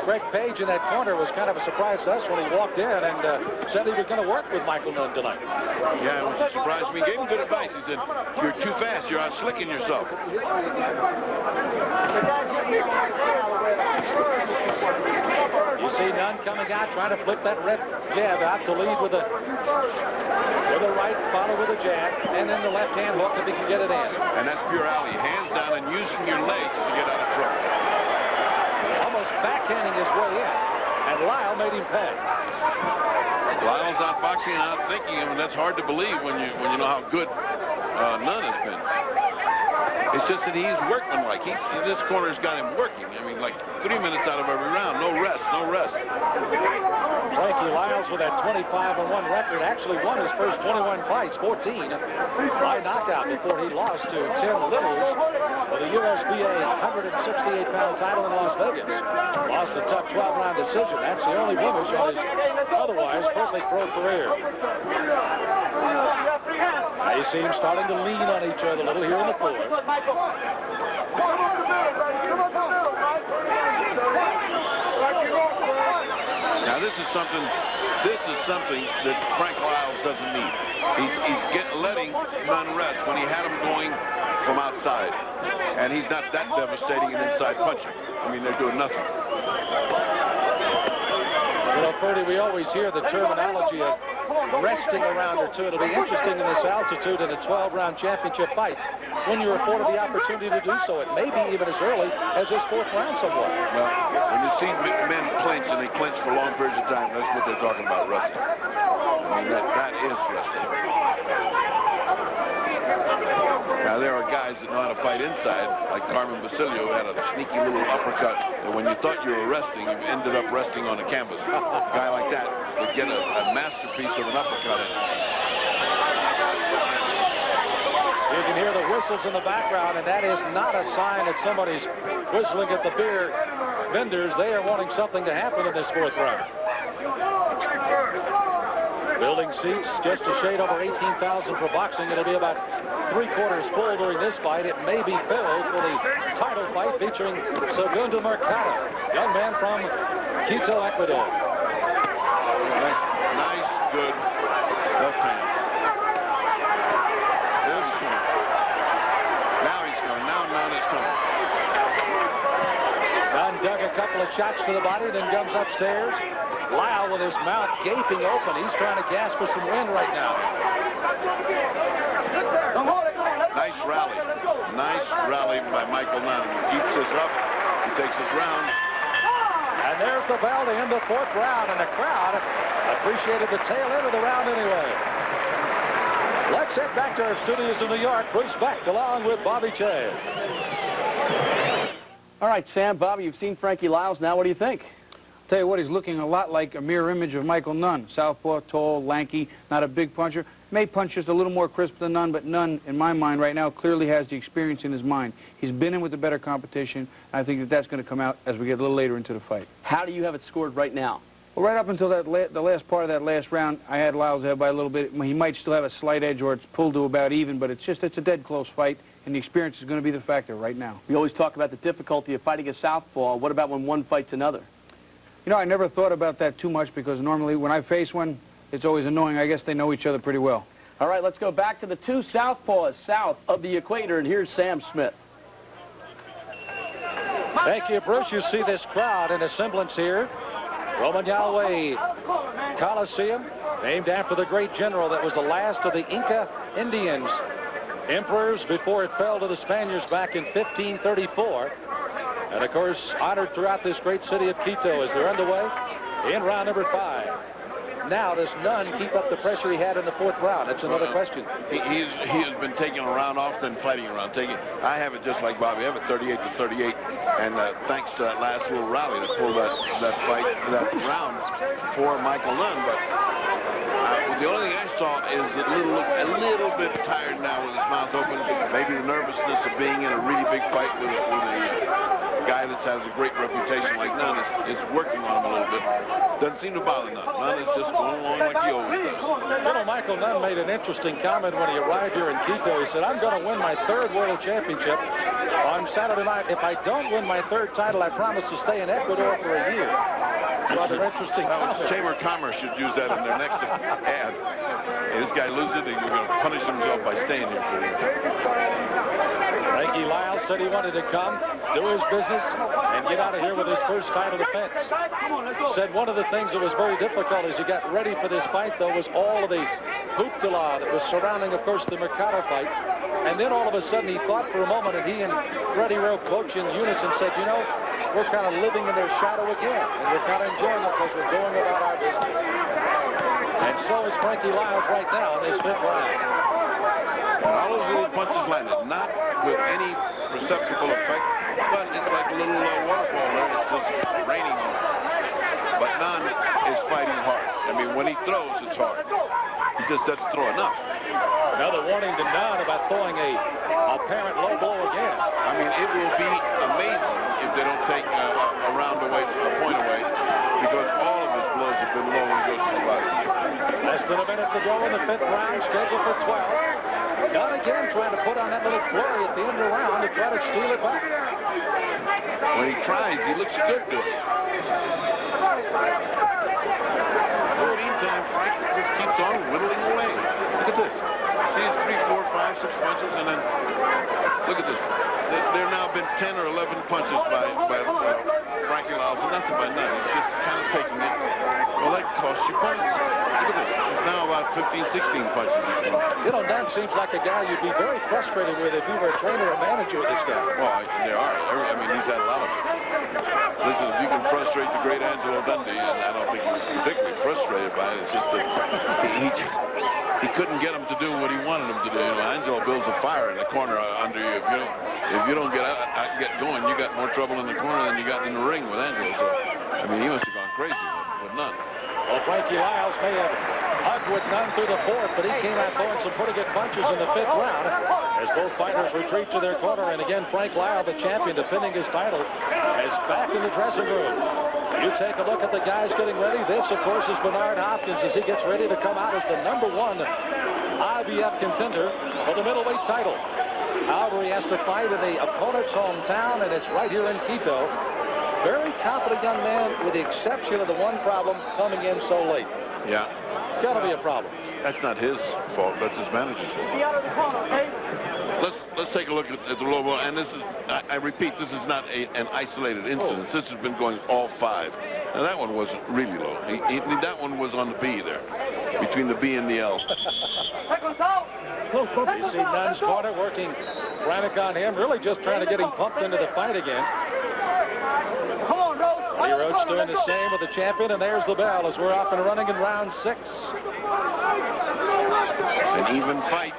Greg Page in that corner. Was kind of a surprise to us when he walked in and said he was going to work with Michael Nunn tonight. Yeah, it was a surprise to me. He gave him good advice. He said, you're too fast. You're out slicking yourself. You see Nunn coming out, trying to flip that red jab out to lead with a right, follow with a jab, and then the left hand hook if he can get it in. And that's pure alley. Hands down and using your legs to get out of trouble. Almost backhanding his way in, and Lyle made him pay. Lyle's outboxing and outthinking him, and that's hard to believe when you know how good Nunn has been. It's just that he's workmanlike. This corner's got him working. I mean, like 3 minutes out of every round. No rest, no rest. Frankie Liles with that 25-1 record actually won his first 21 fights, 14 by knockout before he lost to Tim Liles for the USBA 168-pound title in Las Vegas. Lost a tough 12-round decision. That's the only blemish on his otherwise perfect pro career. They seem starting to lean on each other a little here in the fourth. Now this is something that Frank Liles doesn't need. He's letting Nunn rest when he had him going from outside, and he's not that devastating an inside puncher. I mean, they're doing nothing. You know, Ferdy, we always hear the terminology of resting a round or two. It'll be interesting in this altitude in a 12-round championship fight when you're afforded the opportunity to do so. It may be even as early as this 4th round somewhat. Well, when you see men clinch and they clinch for long periods of time, that's what they're talking about, resting. I mean, that is wrestling. Now, there are guys that know how to fight inside, like Carmen Basilio, who had a sneaky little uppercut that when you thought you were resting, you ended up resting on a canvas. A guy like that would get a masterpiece of an uppercut in. You can hear the whistles in the background, and that is not a sign that somebody's whistling at the beer vendors. They are wanting something to happen in this fourth round. Building seats just a shade over 18,000 for boxing. It'll be about 3/4 full during this fight. It may be filled for the title fight featuring Segundo Mercado, young man from Quito, Ecuador. Nice, good left hand. Now he's coming. Now Nunn is coming. Nunn dug a couple of shots to the body, then comes upstairs. Lyle with his mouth gaping open. He's trying to gasp for some wind right now. Nice rally. Nice rally by Michael Nunn. He keeps this up. He takes this round. And there's the bell to end the fourth round, and the crowd appreciated the tail end of the round anyway. Let's head back to our studios in New York. Bruce Beck along with Bobby Chase. All right, Sam, Bobby, you've seen Frankie Liles. Now what do you think? Tell you what, he's looking a lot like a mirror image of Michael Nunn. Southpaw, tall, lanky, not a big puncher. May punch just a little more crisp than Nunn, but Nunn, in my mind right now, clearly has the experience in his mind. He's been in with the better competition. I think that that's going to come out as we get a little later into the fight. How do you have it scored right now? Well, right up until the last part of that last round, I had Liles ahead by a little bit. He might still have a slight edge, or it's pulled to about even, but it's a dead close fight, and the experience is going to be the factor right now. We always talk about the difficulty of fighting a southpaw. What about when one fights another? You know, I never thought about that too much because normally when I face one, it's always annoying. I guess they know each other pretty well. All right, let's go back to the two southpaws south of the equator, and here's Sam Smith. Thank you, Bruce. You see this crowd in a semblance here. Rumiñahui Coliseo, named after the great general that was the last of the Inca Indians, emperors before it fell to the Spaniards back in 1534. And, of course, honored throughout this great city of Quito as they're underway in round number 5. Now, does Nunn keep up the pressure he had in the fourth round? That's another question. He has been taking a round off, then fighting a round. I have it just like Bobby. I have it 38-38, and thanks to that last little rally that pulled that round for Michael Nunn. But the only thing I saw is a little bit tired now with his mouth open. Maybe the nervousness of being in a really big fight with a guy that has a great reputation like Nunn is working on him a little bit. Doesn't seem to bother Nunn. Nunn is just going along like he always does. Little Michael Nunn made an interesting comment when he arrived here in Quito. He said, I'm going to win my 3rd World Championship on Saturday night. If I don't win my 3rd title, I promise to stay in Ecuador for a year. Rather interesting comment. Chamber of Commerce should use that in their next ad. Hey, this guy loses it, he's going to punish himself by staying here for a year. Frankie Liles said he wanted to come, do his business, and get out of here with his first title defense. Said one of the things that was very difficult as he got ready for this fight, though, was all of the hoopla that was surrounding, of course, the Mercado fight. And then all of a sudden he thought for a moment, and he and Freddie wrote coach in unison and said, you know, we're kind of living in their shadow again, and we're kind of enjoying it because we're going about our business. And so is Frankie Liles right now in his 5th round. All those little punches landed, not with any perceptible effect, but it's like a little waterfall there. It's just raining on it. But Nunn is fighting hard. I mean, when he throws, it's hard. He just doesn't throw enough. Another warning to Nunn about throwing a apparent low blow again. I mean, it will be amazing if they don't take a round away, a point away, because all of his blows have been low when he goes to the body. Less than a minute to go in the 5th round, scheduled for 12. Nunn again trying to put on that little flurry at the end of the round to try to steal it back. When he tries, he looks good to it. In the meantime, Frank just keeps on whittling away. Look at this. See, it's 3, 4, 5, 6 punches, and then look at this. There now been 10 or 11 punches by Frankie Liles, and nothing by Nunn. He's just kind of taking it. Well, that costs you points. Look at this. It's now about 15, 16 punches. You know, Nunn seems like a guy you'd be very frustrated with if you were a trainer or manager of this guy. Well, there are. I mean, he's had a lot of them. Listen, if you can frustrate the great Angelo Dundee, and I don't think he was particularly frustrated by it, it's just that he he couldn't get him to do what he wanted him to do. You know, Angelo builds a fire in the corner under you. If you don't get going, you got more trouble in the corner than you got in the ring with Angelo. So, I mean, he must have gone crazy with Nunn. Well, Frankie Liles may have hugged with Nunn through the fourth, but he came out throwing some pretty good punches in the fifth round as both fighters retreat to their corner. And again, Frank Liles, the champion, defending his title, is back in the dressing room. You take a look at the guys getting ready. This, of course, is Bernard Hopkins as he gets ready to come out as the #1 IBF contender for the middleweight title. However, he has to fight in the opponent's hometown, and it's right here in Quito. Very confident young man, with the exception of the one problem, coming in so late. Yeah. It's got to be a problem. That's not his fault. That's his manager's fault. Let's take a look at the low blow. And this is, I repeat, this is not an isolated incident. This has been going all 5. Now, that one wasn't really low. That one was on the B there, between the B and the L. You see Nunn's corner working frantic on him, really just trying to get him pumped into the fight again. Lee Roach doing the same with the champion, and there's the bell as we're off and running in round 6. An even fight.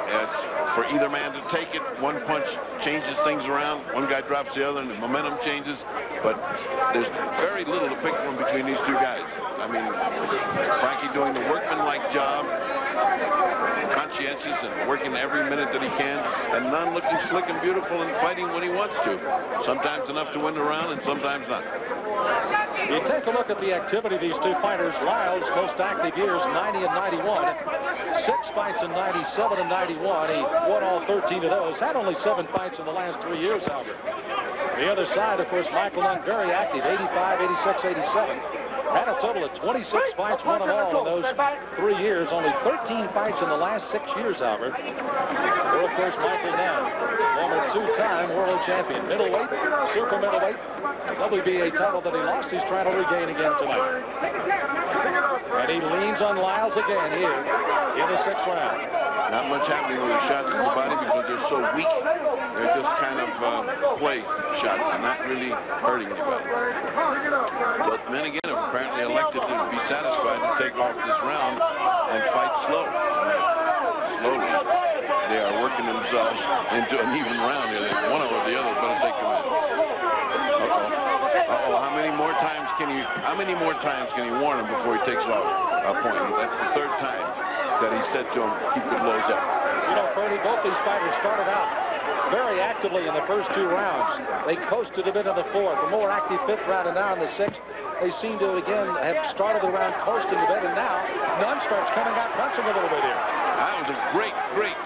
It's for either man to take it. One punch changes things around. One guy drops the other, and the momentum changes. But there's very little to pick from between these two guys. I mean, Frankie doing the workmanlike job, conscientious and working every minute that he can, and Nunn looking slick and beautiful and fighting when he wants to. Sometimes enough to win the round, and sometimes not. You take a look at the activity of these two fighters. Liles, most active years, 90 and 91. 6 fights in 97 and 91. He won all 13 of those. Had only 7 fights in the last 3 years, however. The other side, of course, Michael Nunn, very active, 85, 86, 87. Had a total of 26 fights, won them all in those 3 years. Only 13 fights in the last 6 years, however. Well, of course, Michael Nunn, former 2-time world champion. Middleweight, super middleweight, WBA title that he lost, he's trying to regain again tonight. And he leans on Liles again here in the 6th round. Not much happening with the shots in the body because they're so weak. They're just kind of play shots and not really hurting anybody. But men again have apparently elected to be satisfied to take off this round and fight slow. Slowly. They are working themselves into an even round here. One over the other better take them in. Uh-oh. How many more times can he warn him before he takes off a point? That's the 3rd time that he said to him, keep the blows up. You know, Ferdy, both these fighters started out very actively in the first 2 rounds. They coasted a bit in the 4th, a more active 5th round, and now in the 6th, they seem to, again, have started the round coasting a bit, and now Nunn starts coming out punching a little bit here. That was a great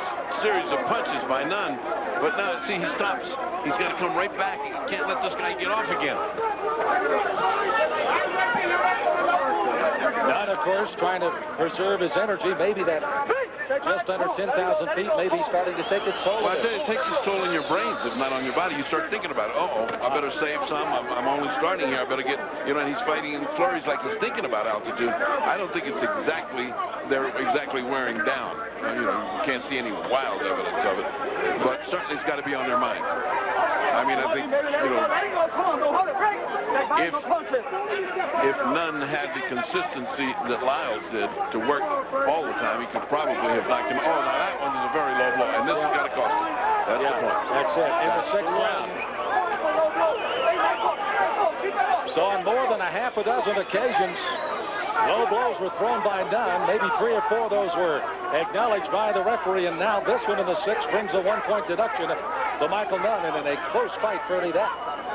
series of punches by Nunn, but now, see, he stops. He's got to come right back. He can't let this guy get off again. Nunn, of course, trying to preserve his energy. Maybe that just under 10,000 feet, maybe starting to take its toll. Well, I tell you, it takes its toll in your brains, if not on your body. You start thinking about it. Uh-oh, I better save some. I'm only starting here. I better get, you know, and he's fighting in flurries like he's thinking about altitude. I don't think it's they're exactly wearing down. You know, you can't see any wild evidence of it. But certainly it's got to be on their mind. I mean, I think, you know, if Nunn had the consistency that Liles did to work all the time, he could probably have knocked him. Oh, now that one is a very low blow, and this has got to cost him. That's the point. That's it. In the 6th round. So on more than a half a dozen occasions, low blows were thrown by Nunn. Maybe 3 or 4 of those were acknowledged by the referee, and now this one in the 6th brings a 1-point deduction to Michael Nunn, and in a close fight, Ferdy, that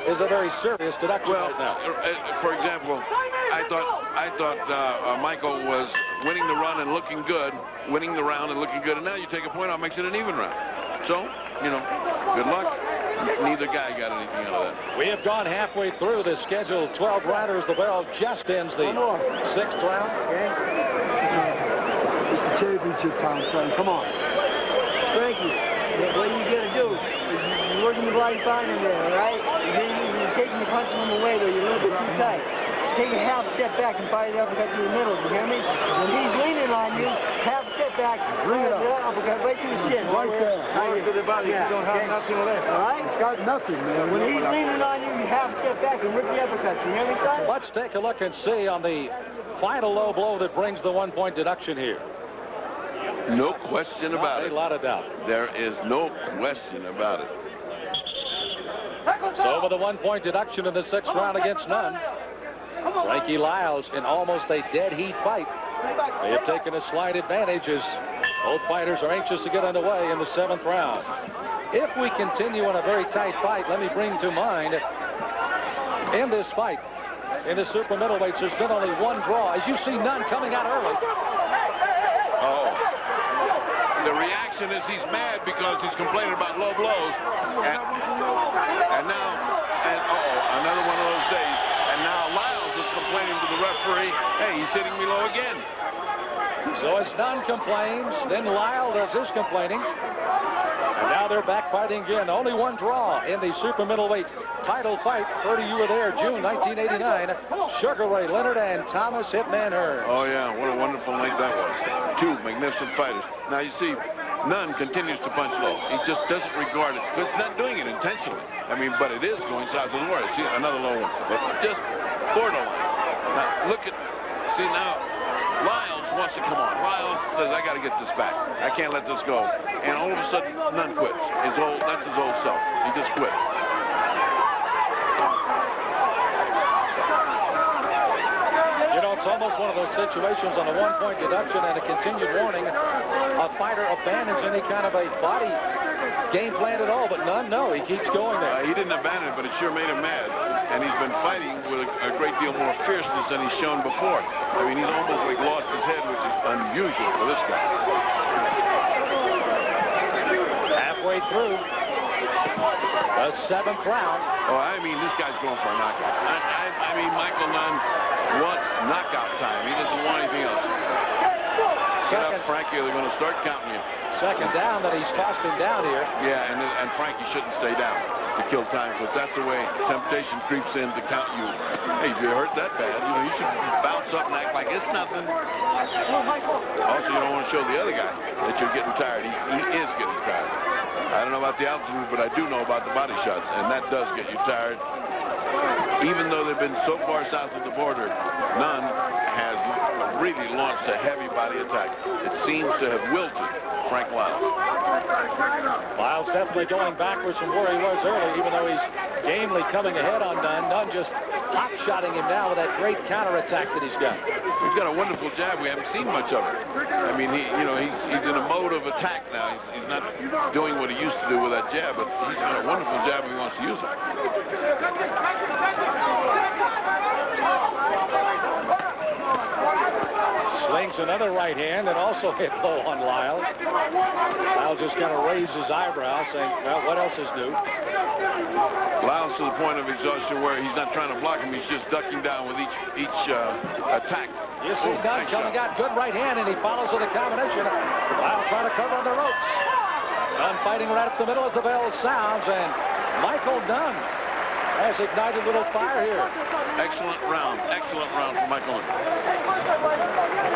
is a very serious deduction right now. For example, I thought Michael was winning the run and looking good, winning the round and looking good, and now you take a point out, makes it an even round. So, you know, good luck. Neither guy got anything out of that. We have gone halfway through the scheduled 12 rounders. The bell just ends the 6th round. Okay. It's the championship time, son. Come on. Frankie, what you got to do is you're working your body fine in there, all right? You're taking the punches from the way, though. You're a little bit too tight. Take a half step back and fire the uppercut to the middle. You hear me? When he's leaning on you, half step back, bring it up. The uppercut right to the shin. Right there. Right to the body. You don't have nothing left. All right? It's got nothing, man. When he's leaning on you, you half step back and rip the uppercut. You hear me, son? Let's take a look and see on the final low blow that brings the 1-point deduction here. No question about it. A lot of doubt. There is no question about it. So with a 1-point deduction in the 6th round against Nunn, Frankie Liles in almost a dead heat fight. They have taken a slight advantage as both fighters are anxious to get underway in the 7th round. If we continue in a very tight fight, let me bring to mind, in this fight, in the super middleweights, there's been only 1 draw. As you see Nunn coming out early. Oh. The reaction is he's mad because he's complaining about low blows. And now, another one of those days. And now Liles is complaining to the referee, hey, he's hitting me low again. So as Nunn complains, then Lyle does his complaining. And now they're back fighting again. Only 1 draw in the super middleweight title fight. 30, you were there, June 1989. Sugar Ray Leonard and Thomas Hitman Hearns. Oh, yeah, what a wonderful night that was. 2 magnificent fighters. Now, you see, Nunn continues to punch low. He just doesn't regard it, but it's not doing it intentionally. I mean, but it is going south of the water. See, another low one, but just borderline. Now, look at, see now, Liles wants to come on. Liles says, I got to get this back. I can't let this go. And all of a sudden, Nunn quits. That's his old self. He just quit. You know, it's almost one of those situations on a 1-point deduction and a continued warning. A fighter abandons any kind of a body game plan at all, but Nunn, no, he keeps going there. He didn't abandon it, but it sure made him mad. And he's been fighting with a great deal more fierceness than he's shown before. I mean, he's almost like lost his head, which is unusual for this guy. Halfway through the 7th round. Oh, I mean, this guy's going for a knockout. I mean, Michael Nunn wants knockout time. He doesn't want anything else. Get up, Frankie, or they're going to start counting you. Second down that he's tossed him down here. Yeah, and Frankie shouldn't stay down to kill time, because that's the way temptation creeps in to count you. Hey, if you hurt that bad, you know, you should bounce up and act like it's nothing. Also, you don't want to show the other guy that you're getting tired. He is getting tired. I don't know about the altitude, but I do know about the body shots, and that does get you tired. Even though they've been so far south of the border, Nunn has really launched a heavy body attack. It seems to have wilted Frank Liles. Liles definitely going backwards from where he was early, even though he's gamely coming ahead on Nunn. Nunn just hop-shotting him now with that great counterattack that he's got. He's got a wonderful jab. We haven't seen much of it. I mean, he's in a mode of attack now. He's not doing what he used to do with that jab, but he's got a wonderful jab if he wants to use it. Slings another right hand and also hit low on Liles. Liles just kind of raised his eyebrow, saying, well, what else is new? Liles to the point of exhaustion where he's not trying to block him. He's just ducking down with each attack. You see Nunn coming out, good right hand, and he follows with a combination. Liles trying to cover on the ropes. Nunn fighting right up the middle as the bell sounds, and Michael Nunn has ignited a little fire here. Excellent round for Michael Nunn.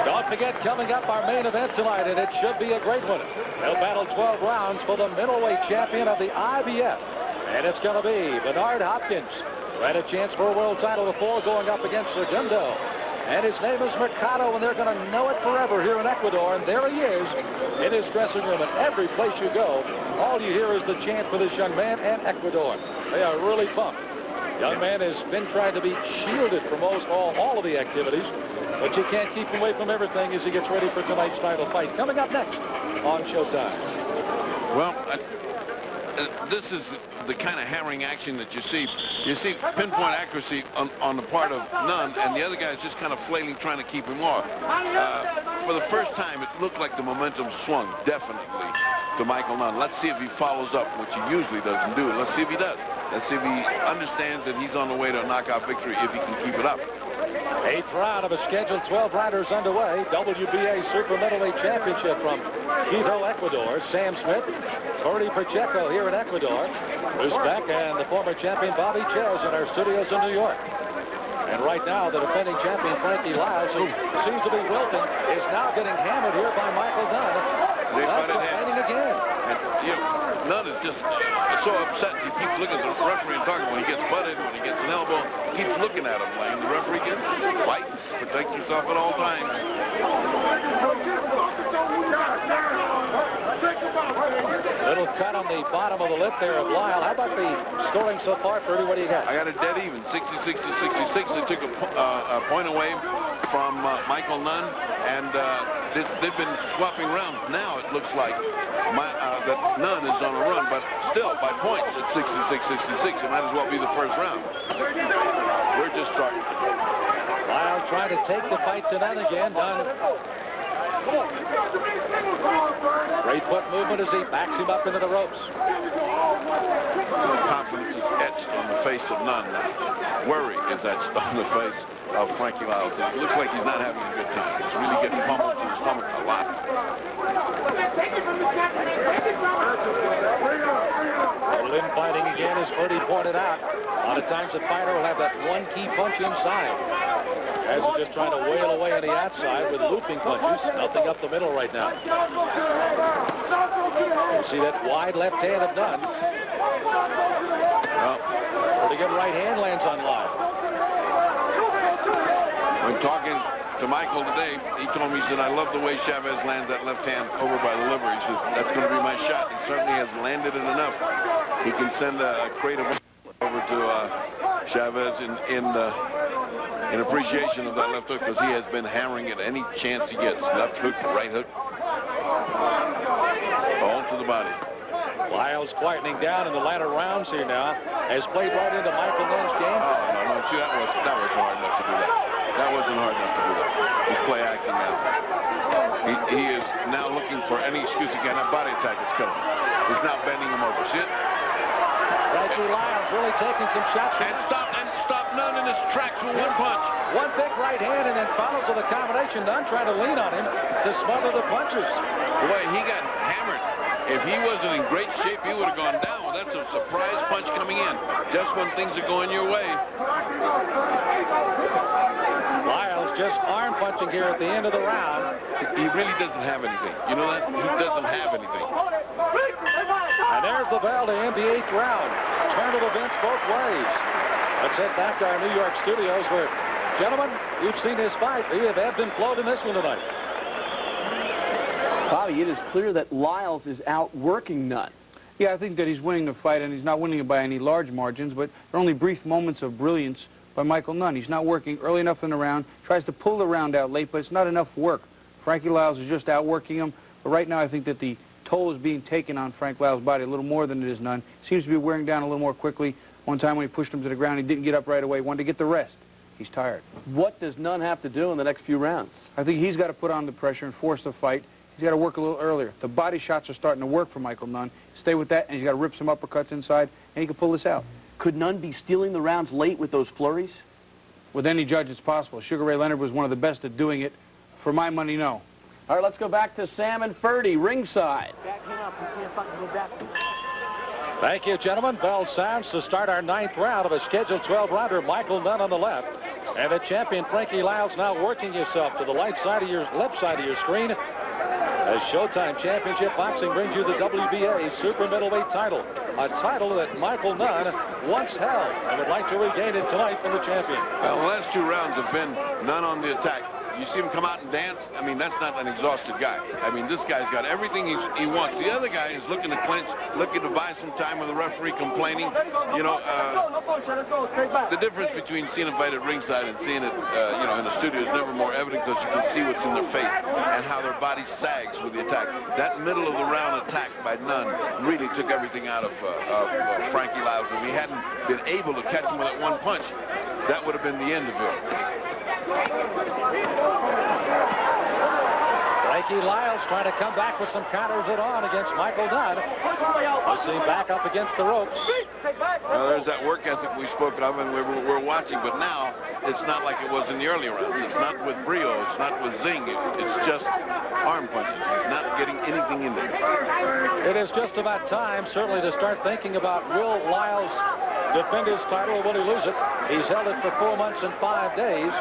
Don't forget, coming up, our main event tonight, and it should be a great one. They'll battle 12 rounds for the middleweight champion of the IBF. And it's going to be Bernard Hopkins, who had a chance for a world title before, going up against Segundo. And his name is Mercado, and they're going to know it forever here in Ecuador. And there he is in his dressing room. And every place you go, all you hear is the chant for this young man and Ecuador. They are really pumped. Young man has been trying to be shielded from all of the activities, but you can't keep him away from everything as he gets ready for tonight's title fight. Coming up next on Showtime. Well, this is the kind of hammering action that you see. You see pinpoint accuracy on the part of Nunn, and the other guy is just kind of flailing, trying to keep him off. For the first time, it looked like the momentum swung definitely to Michael Nunn. Let's see if he follows up, which he usually doesn't do. Let's see if he does. Let's see if he understands that he's on the way to a knockout victory if he can keep it up. 8th round of a scheduled 12-rounders underway. WBA Super Middleweight Championship from Quito, Ecuador. Sam Smith, Bernie Pacheco here in Ecuador. Uzbek and the former champion Bobby Ches in our studios in New York. And right now, the defending champion Frankie Liles, who seems to be wilting, is now getting hammered here by Michael Nunn. Nunn complaining again. And, you know, Nunn is just so upset. He keeps looking at the referee and talking when he gets butted, when he gets an elbow. keeps looking at him. Like the referee gets fight, protect yourself at all times. Little cut on the bottom of the lip there of Lyle. How about the scoring so far, Ferdy? What do you got? I got it dead even, 60-60, 66. They took a point away from Michael Nunn, and they've been swapping rounds. Now it looks like that Nunn is on a run, but still by points at 66-66. It might as well be the first round. We're just starting. Lyle trying to take the fight to Nunn again. Nunn. Great foot movement as he backs him up into the ropes. Confidence is etched on the face of Nunn now. Worry is etched on the face of Frankie Liles. It looks like he's not having a good time. He's really getting pummeled to his stomach a lot. Limb fighting again, as Ferdy pointed out. A lot of times the fighter will have that one key punch inside. As he's just trying to wail away on the outside with looping punches. Nothing up the middle right now. You see that wide left hand of Nunn. Well, pretty good right hand lands on Lyle. When talking to Michael today, he told me, he said, I love the way Chavez lands that left hand over by the liver. He says, that's going to be my shot. He certainly has landed it enough. He can send a crate of over to Chavez in appreciation of that left hook, because he has been hammering it any chance he gets. Left hook, right hook. All to the body. Lyles quietening down in the latter rounds here now. Has played right into Michael Nunn's game. No, see, that wasn't hard enough to do that. That wasn't hard enough to do that. He's play acting now. He is now looking for any excuse again. That body attack is coming. He's now bending him over. See it? Frankie Liles really taking some shots. And stop Nunn in his tracks with one punch. One big right hand and then follows with a combination. Nunn trying to lean on him to smother the punches. Boy, he got hammered. If he wasn't in great shape, he would have gone down. Well, that's a surprise punch coming in. Just when things are going your way. Lyles just arm punching here at the end of the round. He really doesn't have anything. You know that? He doesn't have anything. And there's the bell to end the 8th round. Turn of events both ways. Let's head back to our New York studios where, gentlemen, you've seen this fight. We have ebbed and flowed in this one tonight. Bobby, it is clear that Liles is outworking Nunn. Yeah, I think that he's winning the fight, and he's not winning it by any large margins, but there are only brief moments of brilliance by Michael Nunn. He's not working early enough in the round, tries to pull the round out late, but it's not enough work. Frankie Liles is just outworking him, but right now I think that the toll is being taken on Frank Liles' body a little more than it is Nunn. Seems to be wearing down a little more quickly. One time when he pushed him to the ground, he didn't get up right away. Wanted to get the rest. He's tired. What does Nunn have to do in the next few rounds? I think he's got to put on the pressure and force the fight. He's got to work a little earlier. The body shots are starting to work for Michael Nunn. Stay with that, and he's got to rip some uppercuts inside, and he can pull this out. Could Nunn be stealing the rounds late with those flurries? With any judge, it's possible. Sugar Ray Leonard was one of the best at doing it. For my money, no. All right, let's go back to Sam and Ferdy, ringside. Thank you, gentlemen. Bell sounds to start our 9th round of a scheduled 12-rounder. Michael Nunn on the left. And the champion, Frankie Liles, now working himself to the left side of your screen. As Showtime Championship Boxing brings you the WBA Super Middleweight title. A title that Michael Nunn once held and would like to regain it tonight from the champion. Well, the last 2 rounds have been Nunn on the attack. You see him come out and dance. I mean, that's not an exhausted guy. I mean, this guy's got everything he wants. The other guy is looking to clinch, looking to buy some time with the referee complaining. You know, the difference between seeing a fight at ringside and seeing it, you know, in the studio is never more evident because you can see what's in their face and how their body sags with the attack. That middle of the round attack by Nunn really took everything out of Frankie Liles. If he hadn't been able to catch him with that one punch, that would have been the end of it. Frankie Liles trying to come back with some counters at on against Michael Nunn. We see him back up against the ropes. Well, there's that work ethic we spoke of and we're watching, but now it's not like it was in the early rounds. It's not with brio, it's not with zing, it's just arm punches. He's not getting anything in there. It is just about time, certainly, to start thinking about will Liles defend his title or will he lose it? He's held it for 4 months and 5 days.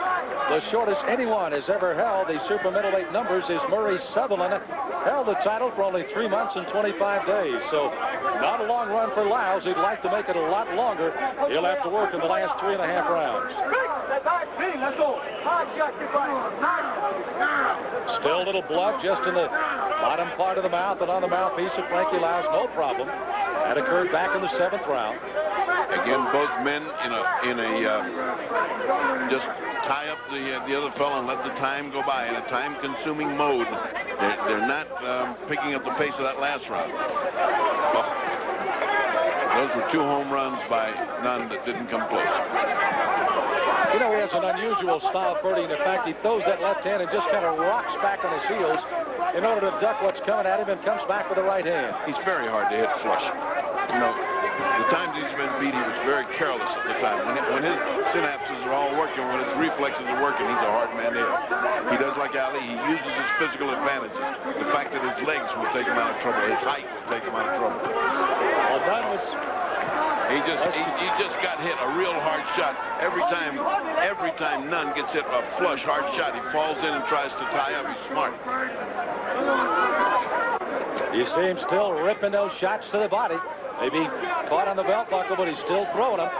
The shortest anyone has ever held the super middleweight numbers is Murray Sutherland. Held the title for only 3 months and 25 days. So not a long run for Liles. He'd like to make it a lot longer. He'll have to work in the last 3.5 rounds. Let's go. Still a little blood just in the bottom part of the mouth and on the mouthpiece of Frankie Liles. No problem. That occurred back in the 7th round. Again, both men in a just tie up the other fellow and let the time go by in a time-consuming mode. They're not picking up the pace of that last round. Well, those were 2 home runs by Nunn that didn't come close. You know, he has an unusual style, Ferdy, and in fact, he throws that left hand and just kind of rocks back on his heels in order to duck what's coming at him and comes back with the right hand. He's very hard to hit flush. You know, the times he's been beat, he was very careless at the time. When his synapses are all working, when his reflexes are working, he's a hard man to hit. He does like Ali. He uses his physical advantages. The fact that his legs will take him out of trouble, his height will take him out of trouble. Well, Nunn was... He just got hit a real hard shot. Every time Nunn gets hit a flush, hard shot, he falls in and tries to tie up. He's smart. You see him still ripping those shots to the body. Maybe caught on the belt buckle, but he's still throwing them.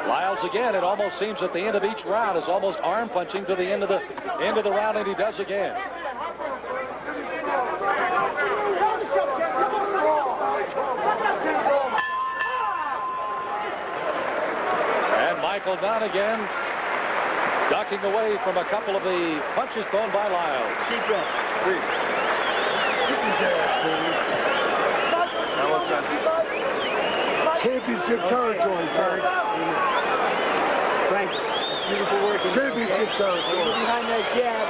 Liles again, it almost seems at the end of each round is almost arm punching to the end of the round, and he does again. Michael Nunn again, ducking away from a couple of the punches thrown by Liles. Deep breath. Breathe. Kick his ass, baby. Now what's that? Championship territory, Frank. Frank, beautiful work. Championship territory. Behind that jab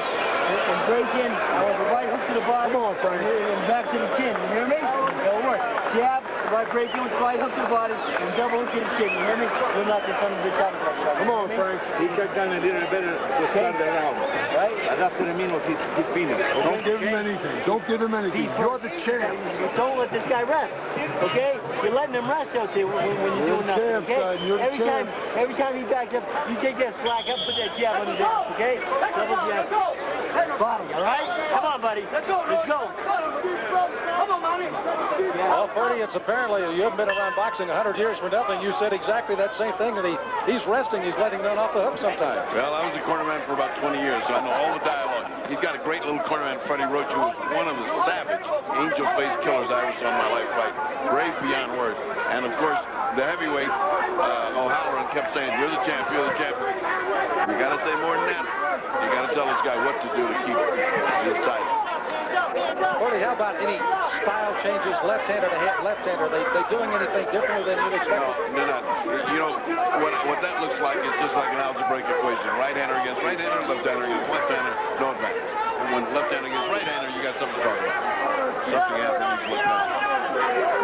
and break in. However, right hook to the body. Come on, Frank. And back to the chin. You hear me? It'll work. Jab. Right break in with right hook to the body and double hook to the chin. You hear me? You're not in front of the top of that shot. Come on, Frank. He got done a little better to start the round. Right? That's what I mean with his finish. Okay? Don't give him anything. Don't give him anything. You're the champ. Don't let this guy rest. Okay? You're letting him rest out there when you're doing nothing. Okay? Every time he backs up, you take that slack up, put that jab on his ass. Okay? Double jab. Body, all right? Come on, buddy. Let's go. Let's go. Come on, Monty. Well, Ferdy, it's apparently you haven't been around boxing 100 years for nothing. You said exactly that same thing, and he's resting. He's letting Nunn off the hook sometimes. Well, I was a cornerman for about 20 years, so I know all the dialogue. He's got a great little cornerman, Freddie Roach, who was one of the savage angel-faced killers I ever saw in my life fight. Brave beyond words. And, of course, the heavyweight, O'Halloran, kept saying, you're the champ, you're the champ. You got to say more than that. You got to tell this guy what to do to keep his title. Ferdy, how about any style changes, left-hander to left-hander? Are they doing anything differently than you'd expect? No, they're not. You know, what that looks like is just like an algebraic equation. Right-hander against right-hander, left-hander against left-hander, no advantage. And when left-hander against right-hander, you got something to talk about. Something happened, he's looked down.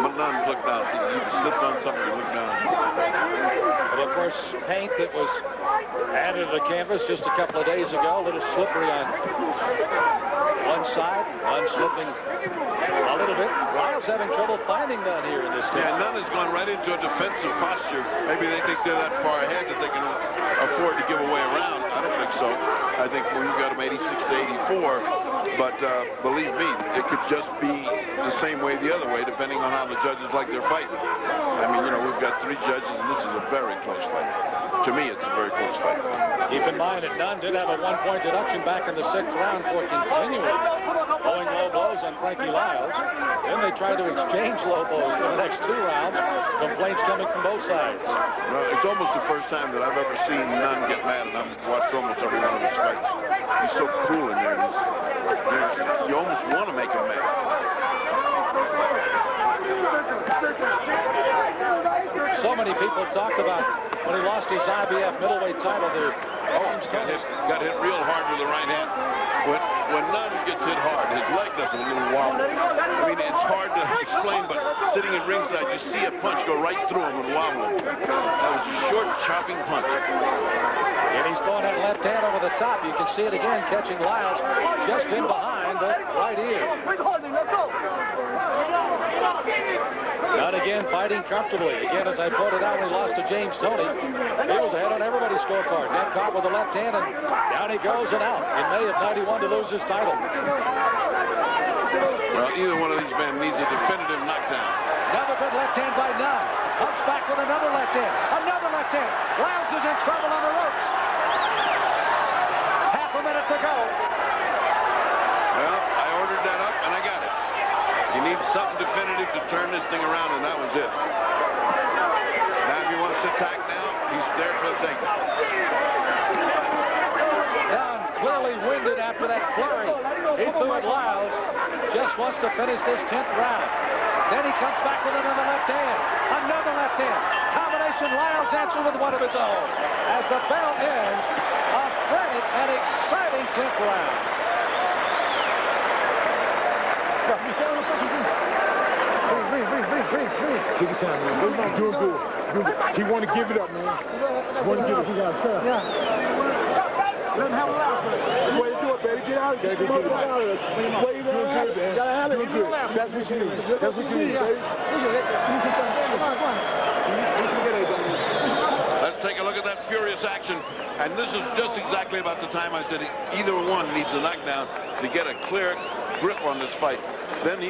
But Nunn looked down. He slipped on something, he looked down. Well, of course, paint that was added to the canvas just a couple of days ago, a little slippery on one side, Nunn slipping a little bit. Liles having trouble finding Nunn here in this game. Yeah, Nunn has gone right into a defensive posture. Maybe they think they're that far ahead that they can afford to give away a round. I don't think so. I think we've got them 86 to 84. But believe me, it could just be the same way the other way, depending on how the judges like their fight. I mean, you know, we've got 3 judges, and this is a very close fight. To me, it's a very close fight. Keep in mind that Nunn did have a 1-point deduction back in the 6th round for continuing throwing low blows on Frankie Liles. Then they tried to exchange low blows for the next 2 rounds. Complaints coming from both sides. Well, it's almost the first time that I've ever seen Nunn get mad, and I've watched almost every one of his fights. He's so cool in there. You almost want to make him mad. So many people talked about when he lost his IBF middleweight title to got hit real hard with the right hand. When Nunn gets hit hard, his leg does a little wobble. I mean, it's hard to explain, but sitting at ringside, you see a punch go right through him and wobble him. That was a short, chopping punch. And he's going that left hand over the top. You can see it again, catching Liles just in behind the right ear. Nunn again fighting comfortably. Again, as I pointed out, when he lost to James Toney, he was ahead on everybody's scorecard. Got caught with the left hand, and down he goes and out in May of '91 to lose his title. Well, either one of these men needs a definitive knockdown. Another good left hand by Nunn. Comes back with another left hand. Another left hand. Liles is in trouble on the ropes. Half a minute to go. Well, I ordered that up, and I got it. You need something definitive to turn this thing around, and that was it. Now, if he wants to attack now, he's there for the taking. Nunn clearly winded after that flurry. He threw at Liles. Just wants to finish this 10th round. Then he comes back with another left hand. Another left hand. Combination. Liles answered with one of his own. As the bell ends, a frantic and exciting 10th round. Take your time, man. You're doing good. He want to give it up, man. He want to give it up. Yeah. Let him have a laugh, man. That's the way you do it, baby. Get out of here. Get out of here. That's the way you do it, man. You gotta have it. That's what you need. That's what you need, baby. Let's take a look at that furious action. And this is just exactly about the time I said either one needs a knockdown to get a clear grip on this fight. Then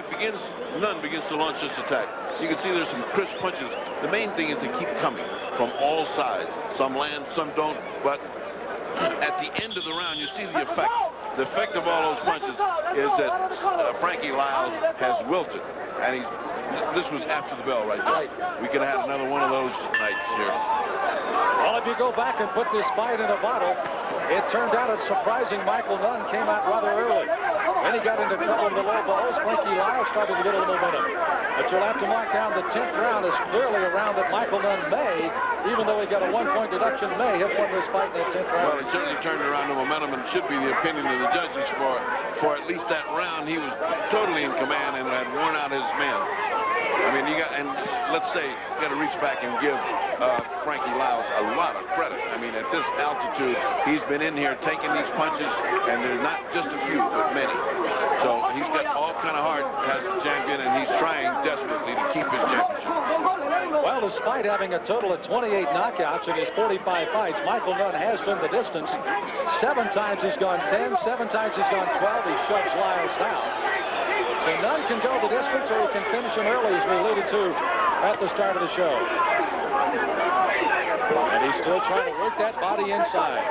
Nunn begins to launch this attack. You can see there's some crisp punches. The main thing is they keep coming from all sides. Some land, some don't, but at the end of the round, you see the effect. The effect of all those punches is that Frankie Liles has wilted, and this was after the bell right there. We could have had another one of those nights here. Well, if you go back and put this fight in a bottle, it turned out it's surprising Michael Nunn came out rather early. Then he got into trouble in the low balls. Frankie Liles started to get a little momentum. But you'll have to mark down the 10th round is clearly a round that Michael Nunn may, even though he got a 1-point deduction, may have won this fight in that 10th round. Well, it certainly turned around the momentum, and should be the opinion of the judges for at least that round. He was totally in command and had worn out his men. I mean, let's say, you got to reach back and give Frankie Liles a lot of credit. I mean, at this altitude, he's been in here taking these punches, and there's not just a few, but many. So he's got all kind of heart as a champion, and he's trying desperately to keep his championship. Well, despite having a total of 28 knockouts in his 45 fights, Michael Nunn has been the distance. 7 times he's gone 10, 7 times he's gone 12. He shoves Liles down. So Nunn can go the distance, or he can finish him early, as we alluded to at the start of the show. And he's still trying to work that body inside.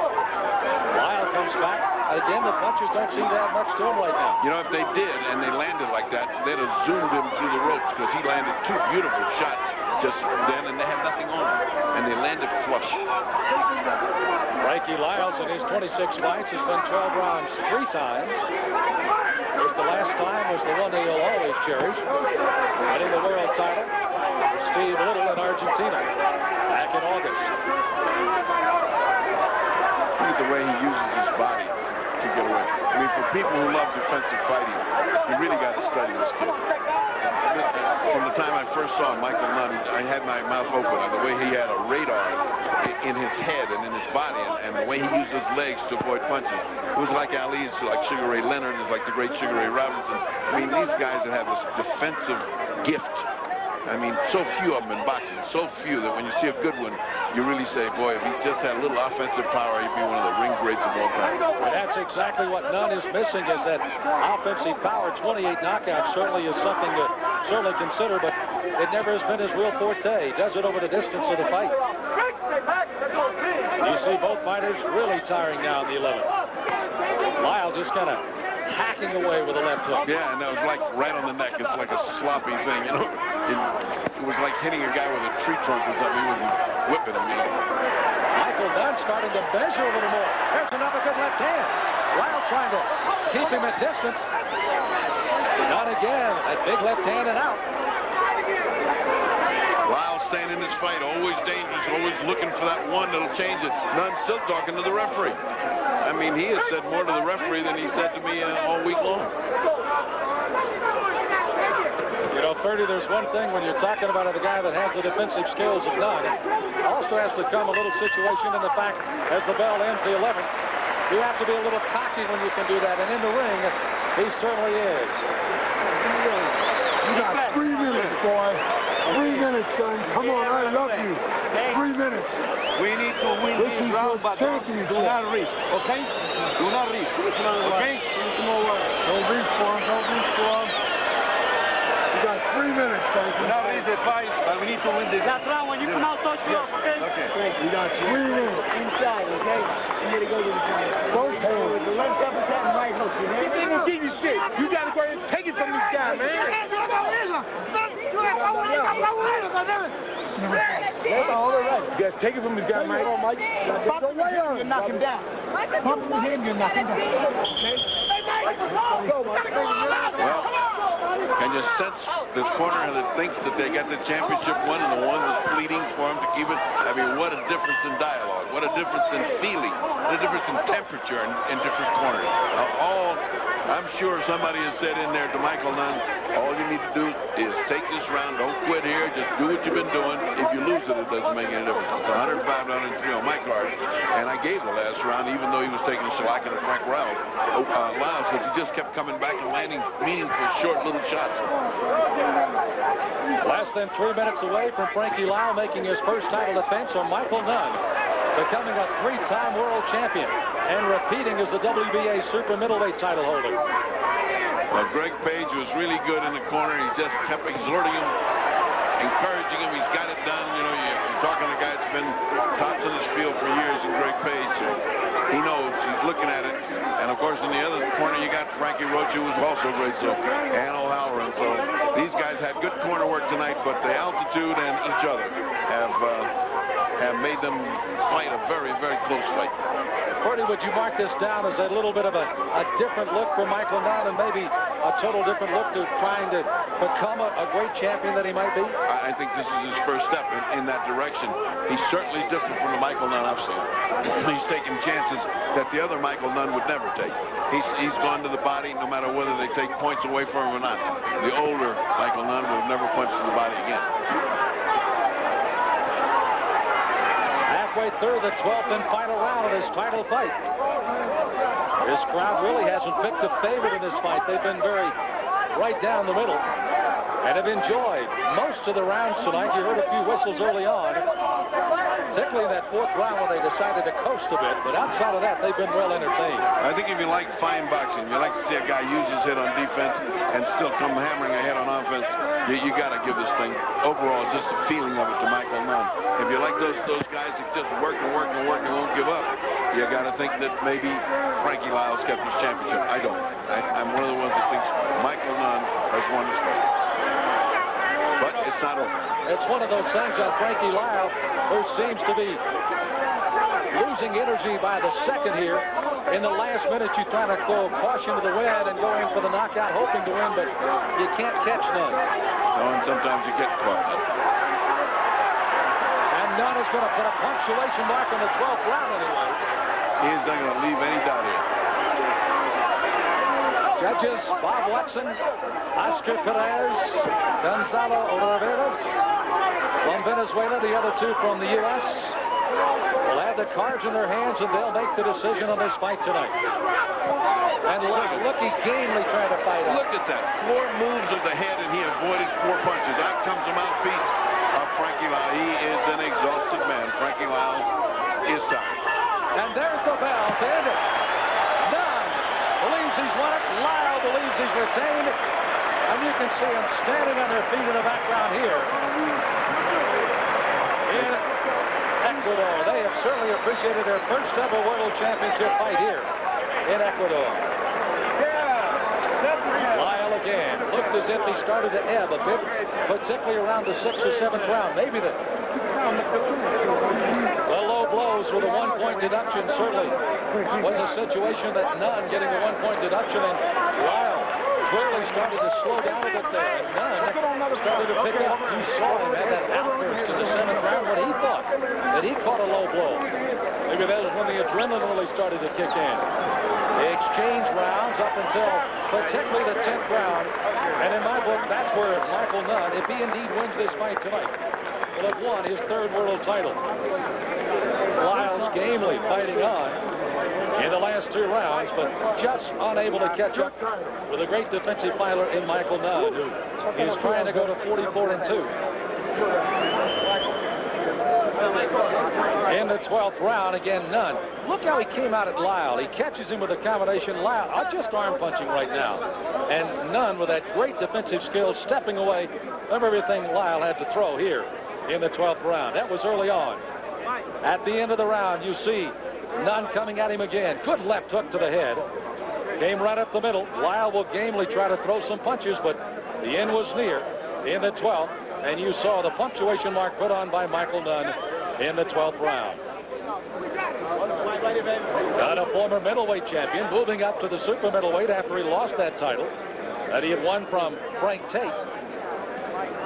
Lyle comes back. Again, the punches don't seem to have much to him right now. You know, if they did, and they landed like that, they'd have zoomed him through the ropes, because he landed 2 beautiful shots just then, and they had nothing on him. And they landed flush. Frankie Liles in his 26 fights has been 12 rounds 3 times. The last time was the one that he'll always cherish, winning the world title for Steve Little in Argentina back in August. Look at the way he uses his body to get away. I mean, for people who love defensive fighting, you really got to study this kid. From the time I first saw Michael Nunn, I had my mouth open. The way he had a radar in his head and in his body, and the way he used his legs to avoid punches. It was like Ali's, like Sugar Ray Leonard, it was like the great Sugar Ray Robinson. I mean, these guys that have this defensive gift. I mean, so few of them in boxing, so few that when you see a good one, you really say, boy, if he just had a little offensive power, he'd be one of the ring greats of all time. And that's exactly what Nunn is missing, is that offensive power. 28 knockouts certainly is something to certainly consider, but it never has been his real forte. He does it over the distance of the fight. You see both fighters really tiring now in the 11th. Lyle just kind of hacking away with a left hook. Yeah, and that was like right on the neck. It's like a sloppy thing, you know. It was like hitting a guy with a tree trunk or something. He was whipping him, you know. Michael Nunn starting to measure a little more. There's another good left hand. Lyle trying to keep him at distance. Nunn again. A big left hand and out. Lyle staying in this fight, always dangerous, always looking for that one that'll change it. Nunn still talking to the referee. I mean, he has said more to the referee than he said to me all week long. You know, 30, there's one thing when you're talking about the guy that has the defensive skills of Nunn. It also has to come a little situation in the fact, as the bell ends the 11th, you have to be a little cocky when you can do that. And in the ring, he certainly is. You got 3 minutes. boy. 3 minutes, son. Come on, I love you. 3 minutes. We need to win this round, but do not risk, okay? Do not risk, okay? Don't reach for him. Don't reach for him. You got 3 minutes, baby. Do not risk the fight, but we need to win this. Last round, when you come out, touch me up, okay? Okay. You got 3 minutes. Inside, okay? You gotta go to the side. Don't pay him. The left uppercut and right hook, you know? He ain't gonna give you shit. You gotta go ahead and take it from this guy, man. That's all right. You guys take it from this guy, Mike. Go way on. You knock him down. Pump him, you knock him down. Well, can you sense this corner that thinks that they got the championship won and the one that's pleading for him to keep it? I mean, what a difference in dialogue. What a difference in feeling. What a difference in temperature in different corners. I'm sure somebody has said in there to Michael Nunn, all you need to do is take this round. Don't quit here. Just do what you've been doing. If you lose it, it doesn't make any difference. It's 105 to 103 on my card. And I gave the last round, even though he was taking a shellacking to Frank Liles, because he just kept coming back and landing meaningful, short little shots. Less than 3 minutes away from Frankie Liles making his first title defense on Michael Nunn, becoming a 3-time world champion and repeating as the WBA super middleweight title holder. Well, Greg Page was really good in the corner. He just kept exhorting him, encouraging him. He's got it done. You know, you're talking to the guy that's been tops in his field for years in Greg Page. He knows. He's looking at it. And, of course, in the other corner, you got Frankie Roach, who was also great, and O'Halloran. So these guys had good corner work tonight, but the altitude and each other have made them fight a very, very close fight. Bertie, would you mark this down as a little bit of a different look for Michael Nunn and maybe a total different look to trying to become a great champion that he might be? I think this is his first step in that direction. He certainly is different from the Michael Nunn I've seen. He's taking chances that the other Michael Nunn would never take. He's gone to the body no matter whether they take points away from him or not. The older Michael Nunn would never punch to the body again. Halfway through the 12th and final round of this title fight. This crowd really hasn't picked a favorite in this fight. They've been very right down the middle and have enjoyed most of the rounds tonight. You heard a few whistles early on, particularly in that 4th round when they decided to coast a bit. But outside of that, they've been well entertained. I think if you like fine boxing, you like to see a guy use his head on defense and still come hammering ahead on offense, you got to give this thing overall just a feeling of it to Michael Nunn. If you like those guys that just work and work and work and won't give up, you got to think that maybe Frankie Liles kept his championship. I don't. I'm one of the ones that thinks Michael Nunn has won this fight. But it's not over. It's one of those things on Frankie Liles, who seems to be losing energy by the second here. In the last minute, you try to go caution to the wind and go in for the knockout, hoping to win, but you can't catch Nunn. No, and sometimes you get caught. And Nunn is going to put a punctuation mark on the 12th round anyway. He is not going to leave any doubt here. Judges, Bob Watson, Oscar Perez, Gonzalo Oliveras. From Venezuela, the other two from the U.S. will have the cards in their hands, and they'll make the decision on this fight tonight. And looky gamely trying to fight out. Look at that. 4 moves of the head, and he avoided 4 punches. Out comes the mouthpiece of Frankie Liles. He is an exhausted man. Frankie Liles is tired. And there's the bell to end it. Nunn believes he's won it. Liles believes he's retained it. And you can see them standing on their feet in the background here in Ecuador. They have certainly appreciated their first ever World Championship fight here in Ecuador. Liles again looked as if he started to ebb a bit, particularly around the 6th or 7th round. Maybe the low blows with a 1-point deduction certainly was a situation that Nunn getting a 1-point deduction, and Liles clearly started to slow down a bit there. And Nunn started to pick up. You saw him at that outburst in the 7th round when he thought that he caught a low blow. Maybe that was when the adrenaline really started to kick in. They exchanged rounds up until particularly the 10th round. And in my book, that's where Michael Nunn, if he indeed wins this fight tonight, will have won his 3rd world title. Liles gamely fighting on. in the last 2 rounds, but just unable to catch up with a great defensive fighter in Michael Nunn, who is trying to go to 44-2. In the 12th round, again, Nunn. Look how he came out at Lyle. He catches him with a combination. Lyle, just arm punching right now. And Nunn with that great defensive skill, stepping away from everything Lyle had to throw here in the 12th round. That was early on. At the end of the round, you see Nunn coming at him again. Good left hook to the head. Came right up the middle. Lyle will gamely try to throw some punches, but the end was near in the 12th. And you saw the punctuation mark put on by Michael Nunn in the 12th round. Got a former middleweight champion moving up to the super middleweight after he lost that title that he had won from Frank Tate.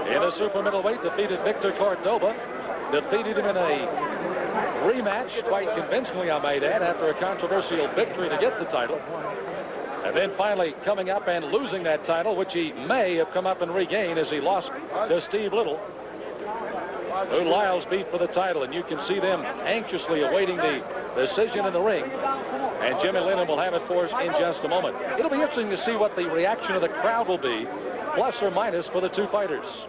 In the super middleweight, defeated Victor Cordoba, defeated him in a rematch quite convincingly, I might add, after a controversial victory to get the title. And then finally coming up and losing that title, which he may have come up and regained as he lost to Steve Little, who Liles beat for the title. And you can see them anxiously awaiting the decision in the ring. And Jimmy Lennon will have it for us in just a moment. It'll be interesting to see what the reaction of the crowd will be, plus or minus, for the 2 fighters.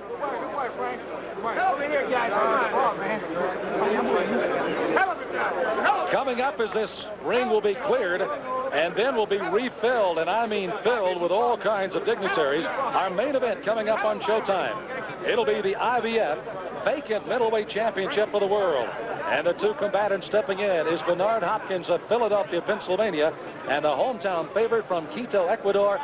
Coming up as this ring will be cleared and then will be refilled, and I mean filled, with all kinds of dignitaries. Our main event coming up on Showtime. It'll be the IBF vacant middleweight championship of the world. And the 2 combatants stepping in is Bernard Hopkins of Philadelphia, Pennsylvania, and the hometown favorite from Quito, Ecuador,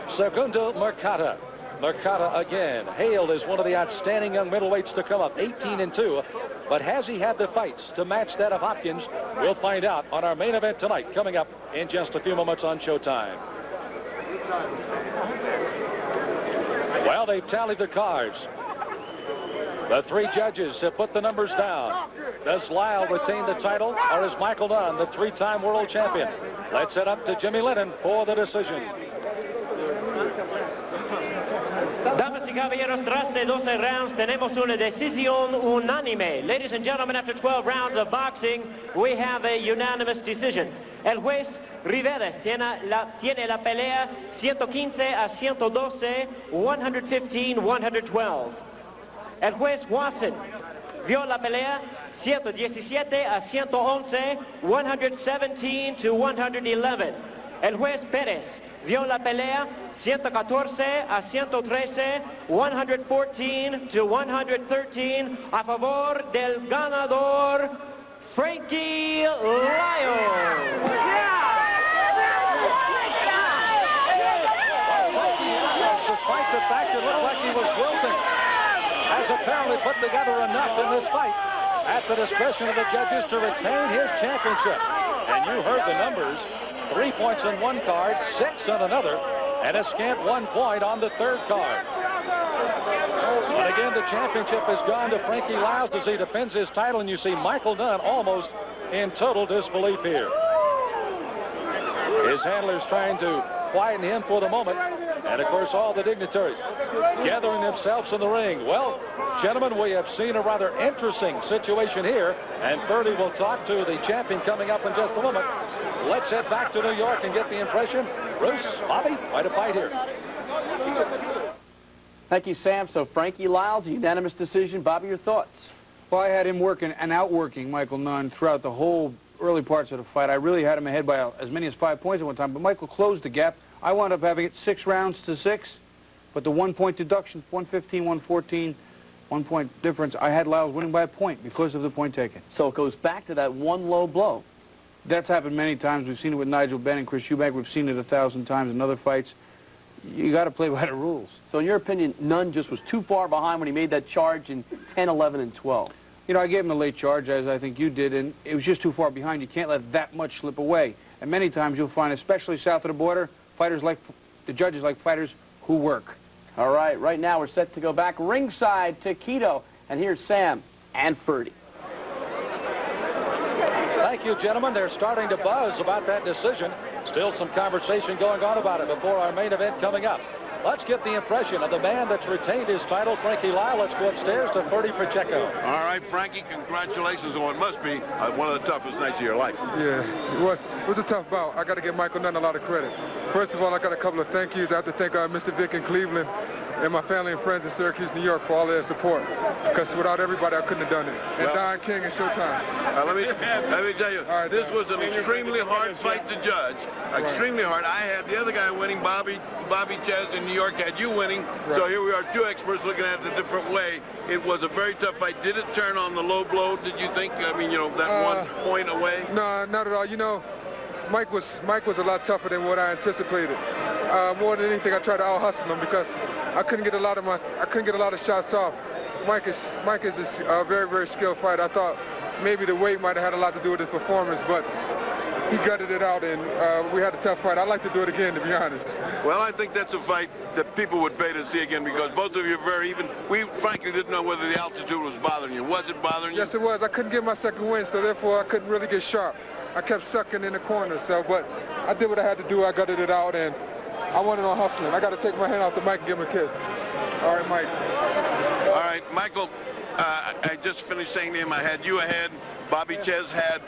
Segundo Mercado. Mercado again, hailed as one of the outstanding young middleweights to come up, 18-2. But has he had the fights to match that of Hopkins? We'll find out on our main event tonight, coming up in just a few moments on Showtime. Well, they've tallied the cards. The 3 judges have put the numbers down. Does Lyle retain the title, or is Michael Nunn the 3-time world champion? Let's head up to Jimmy Lennon for the decision. Damas y caballeros, tras de 12 rounds, tenemos una decisión unánime. Ladies and gentlemen, after 12 rounds of boxing, we have a unanimous decision. El juez Riveres tiene la pelea 115-112, 115-112. El juez Watson vio la pelea 117-111, 117-111. El juez Pérez vio la pelea 114-113, 114-113 a favor del ganador Frankie Liles. Despite the fact it looked like he was wilting, has apparently put together enough in this fight at the discretion of the judges to retain his championship. And you heard the numbers. 3 points on one card, 6 on another, and a scant 1 point on the 3rd card. But again, the championship has gone to Frankie Liles as he defends his title, and you see Michael Nunn almost in total disbelief here. His handlers trying to quieten him for the moment, and of course all the dignitaries gathering themselves in the ring. Well, gentlemen, we have seen a rather interesting situation here, and Ferdy will talk to the champion coming up in just a moment. Let's head back to New York and get the impression. Bruce, Bobby, quite a fight here. Thank you, Sam. So Frankie Liles, a unanimous decision. Bobby, your thoughts? Well, I had him working and outworking Michael Nunn throughout the whole early parts of the fight. I really had him ahead by as many as 5 points at one time, but Michael closed the gap. I wound up having it 6 rounds to 6, but the 1-point deduction, 115, 114, 1 point difference, I had Liles winning by a point because of the point taken. So it goes back to that one low blow. That's happened many times. We've seen it with Nigel Benn and Chris Eubank. We've seen it 1,000 times in other fights. You got to play by the rules. So in your opinion, Nunn just was too far behind when he made that charge in 10, 11, and 12? You know, I gave him a late charge, as I think you did, and it was just too far behind. You can't let that much slip away. And many times you'll find, especially south of the border, the judges like fighters who work. All right, right now we're set to go back ringside to Quito. And here's Sam and Ferdy. Thank you, gentlemen. They're starting to buzz about that decision. Still some conversation going on about it before our main event coming up. Let's get the impression of the man that's retained his title, Frankie Liles. Let's go upstairs to Ferdy Pacheco. All right, Frankie, congratulations on what must be one of the toughest nights of your life. Yeah, it was a tough bout. I got to give Michael Nunn a lot of credit. First of all, I got a couple of thank yous. I have to thank Mr. Vick in Cleveland and my family and friends in Syracuse, New York, for all their support. Because without everybody, I couldn't have done it. And Don King and Showtime. Let me tell you, this was an extremely hard fight to judge. Extremely hard. I had the other guy winning, Bobby Ches in New York had you winning. Right. So here we are, two experts looking at it a different way. It was a very tough fight. Did it turn on the low blow, did you think? I mean, you know, that 1 point away? No, not at all. You know, Mike was a lot tougher than what I anticipated. More than anything, I tried to out-hustle him because I couldn't get a lot of shots off. Mike is a very, very skilled fighter. I thought maybe the weight might have had a lot to do with his performance, but he gutted it out, and we had a tough fight. I'd like to do it again, to be honest. Well, I think that's a fight that people would pay to see again because both of you are very even. We frankly didn't know whether the altitude was bothering you. Was it bothering you? Yes, it was. I couldn't get my second win, so therefore I couldn't really get sharp. I kept sucking in the corner, but I did what I had to do. I gutted it out, and I wanted on hustling. I got to take my hand off the mic and give him a kiss. All right, Mike. All right, Michael, I just finished saying to him I had you ahead. Bobby Ches had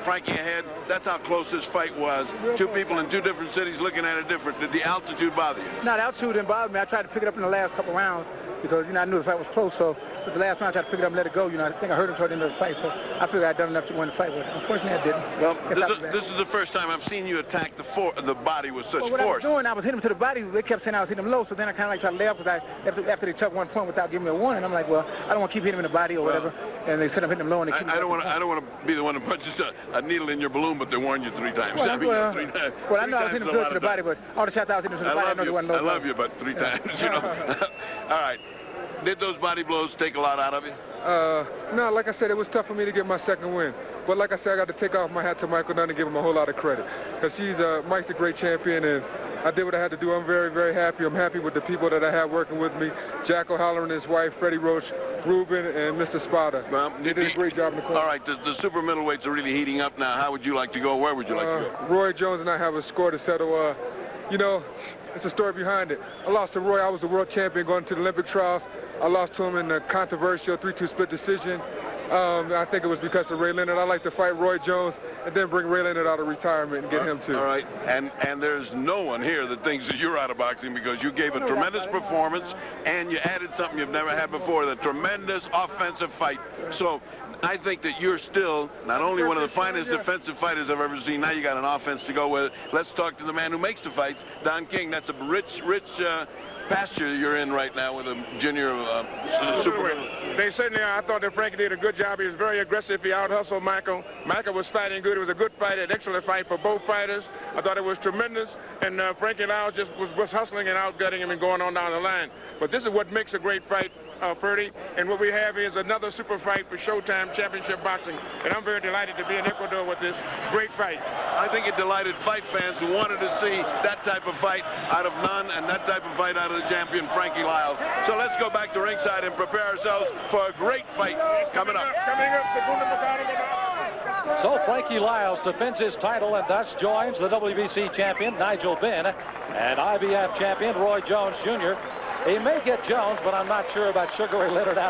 Frankie ahead. That's how close this fight was. Two people in two different cities looking at it different. Did the altitude bother you? No, the altitude didn't bother me. I tried to pick it up in the last couple rounds because, you know, I knew the fight was close. So but the last round, I tried to pick it up and let it go. You know, I think I hurt him toward the end of the fight. So I figured I'd done enough to win the fight. But unfortunately, I didn't. Well, this is the first time I've seen you attack the body with such force. What I was doing, I was hitting him to the body. They kept saying I was hitting him low. So then I kind of like tried to lay off because after they took 1 point without giving me a warning, I'm like, well, I don't want to keep hitting him in the body or whatever. And they said I'm hitting him low, and they keep. I don't want to be the one who punches a needle in your balloon, but they warned you 3 times. Well, I know I was hitting him good to the body, but all the shots I was hitting him to the body, I know they wasn't low. I love you, but 3 times, you know. All right. Did those body blows take a lot out of you? No, like I said, it was tough for me to get my second win. But like I said, I got to take off my hat to Michael Nunn and give him a whole lot of credit. Because Mike's a great champion, and I did what I had to do. I'm very, very happy. I'm happy with the people that I have working with me. Jack O'Halloran and his wife, Freddie Roach, Ruben, and Mr. Spada. Well, they did a great job in the corner. All right, the super middleweights are really heating up now. How would you like to go? Where would you like to go? Roy Jones and I have a score to settle. You know, it's a story behind it. I lost to Roy. I was the world champion going to the Olympic trials. I lost to him in a controversial 3-2 split decision. I think it was because of Ray Leonard. I'd like to fight Roy Jones and then bring Ray Leonard out of retirement and get him too. All right, and there's no one here that thinks that you're out of boxing because you gave a tremendous performance and you added something you've never had before, the tremendous offensive fight. So I think that you're still not only one of the finest defensive fighters I've ever seen, now you got an offense to go with it. Let's talk to the man who makes the fights, Don King. That's a rich pasture you're in right now with a junior super. They certainly are. I thought that Frankie did a good job. He was very aggressive. He out-hustled Michael. Michael was fighting good. It was a good fight, an excellent fight for both fighters. I thought it was tremendous. And Frankie Liles just was hustling and out-gutting him and going on down the line. But this is what makes a great fight, Ferdy. And what we have is another super fight for Showtime Championship Boxing. And I'm very delighted to be in Ecuador with this great fight. I think it delighted fight fans who wanted to see that type of fight out of Nunn and that type of fight out of the champion Frankie Liles. So let's go back to ringside and prepare ourselves for a great fight coming up. So Frankie Liles defends his title and thus joins the WBC champion Nigel Benn and IBF champion Roy Jones Jr. He may get Jones, but I'm not sure about Sugar Ray Leonard out of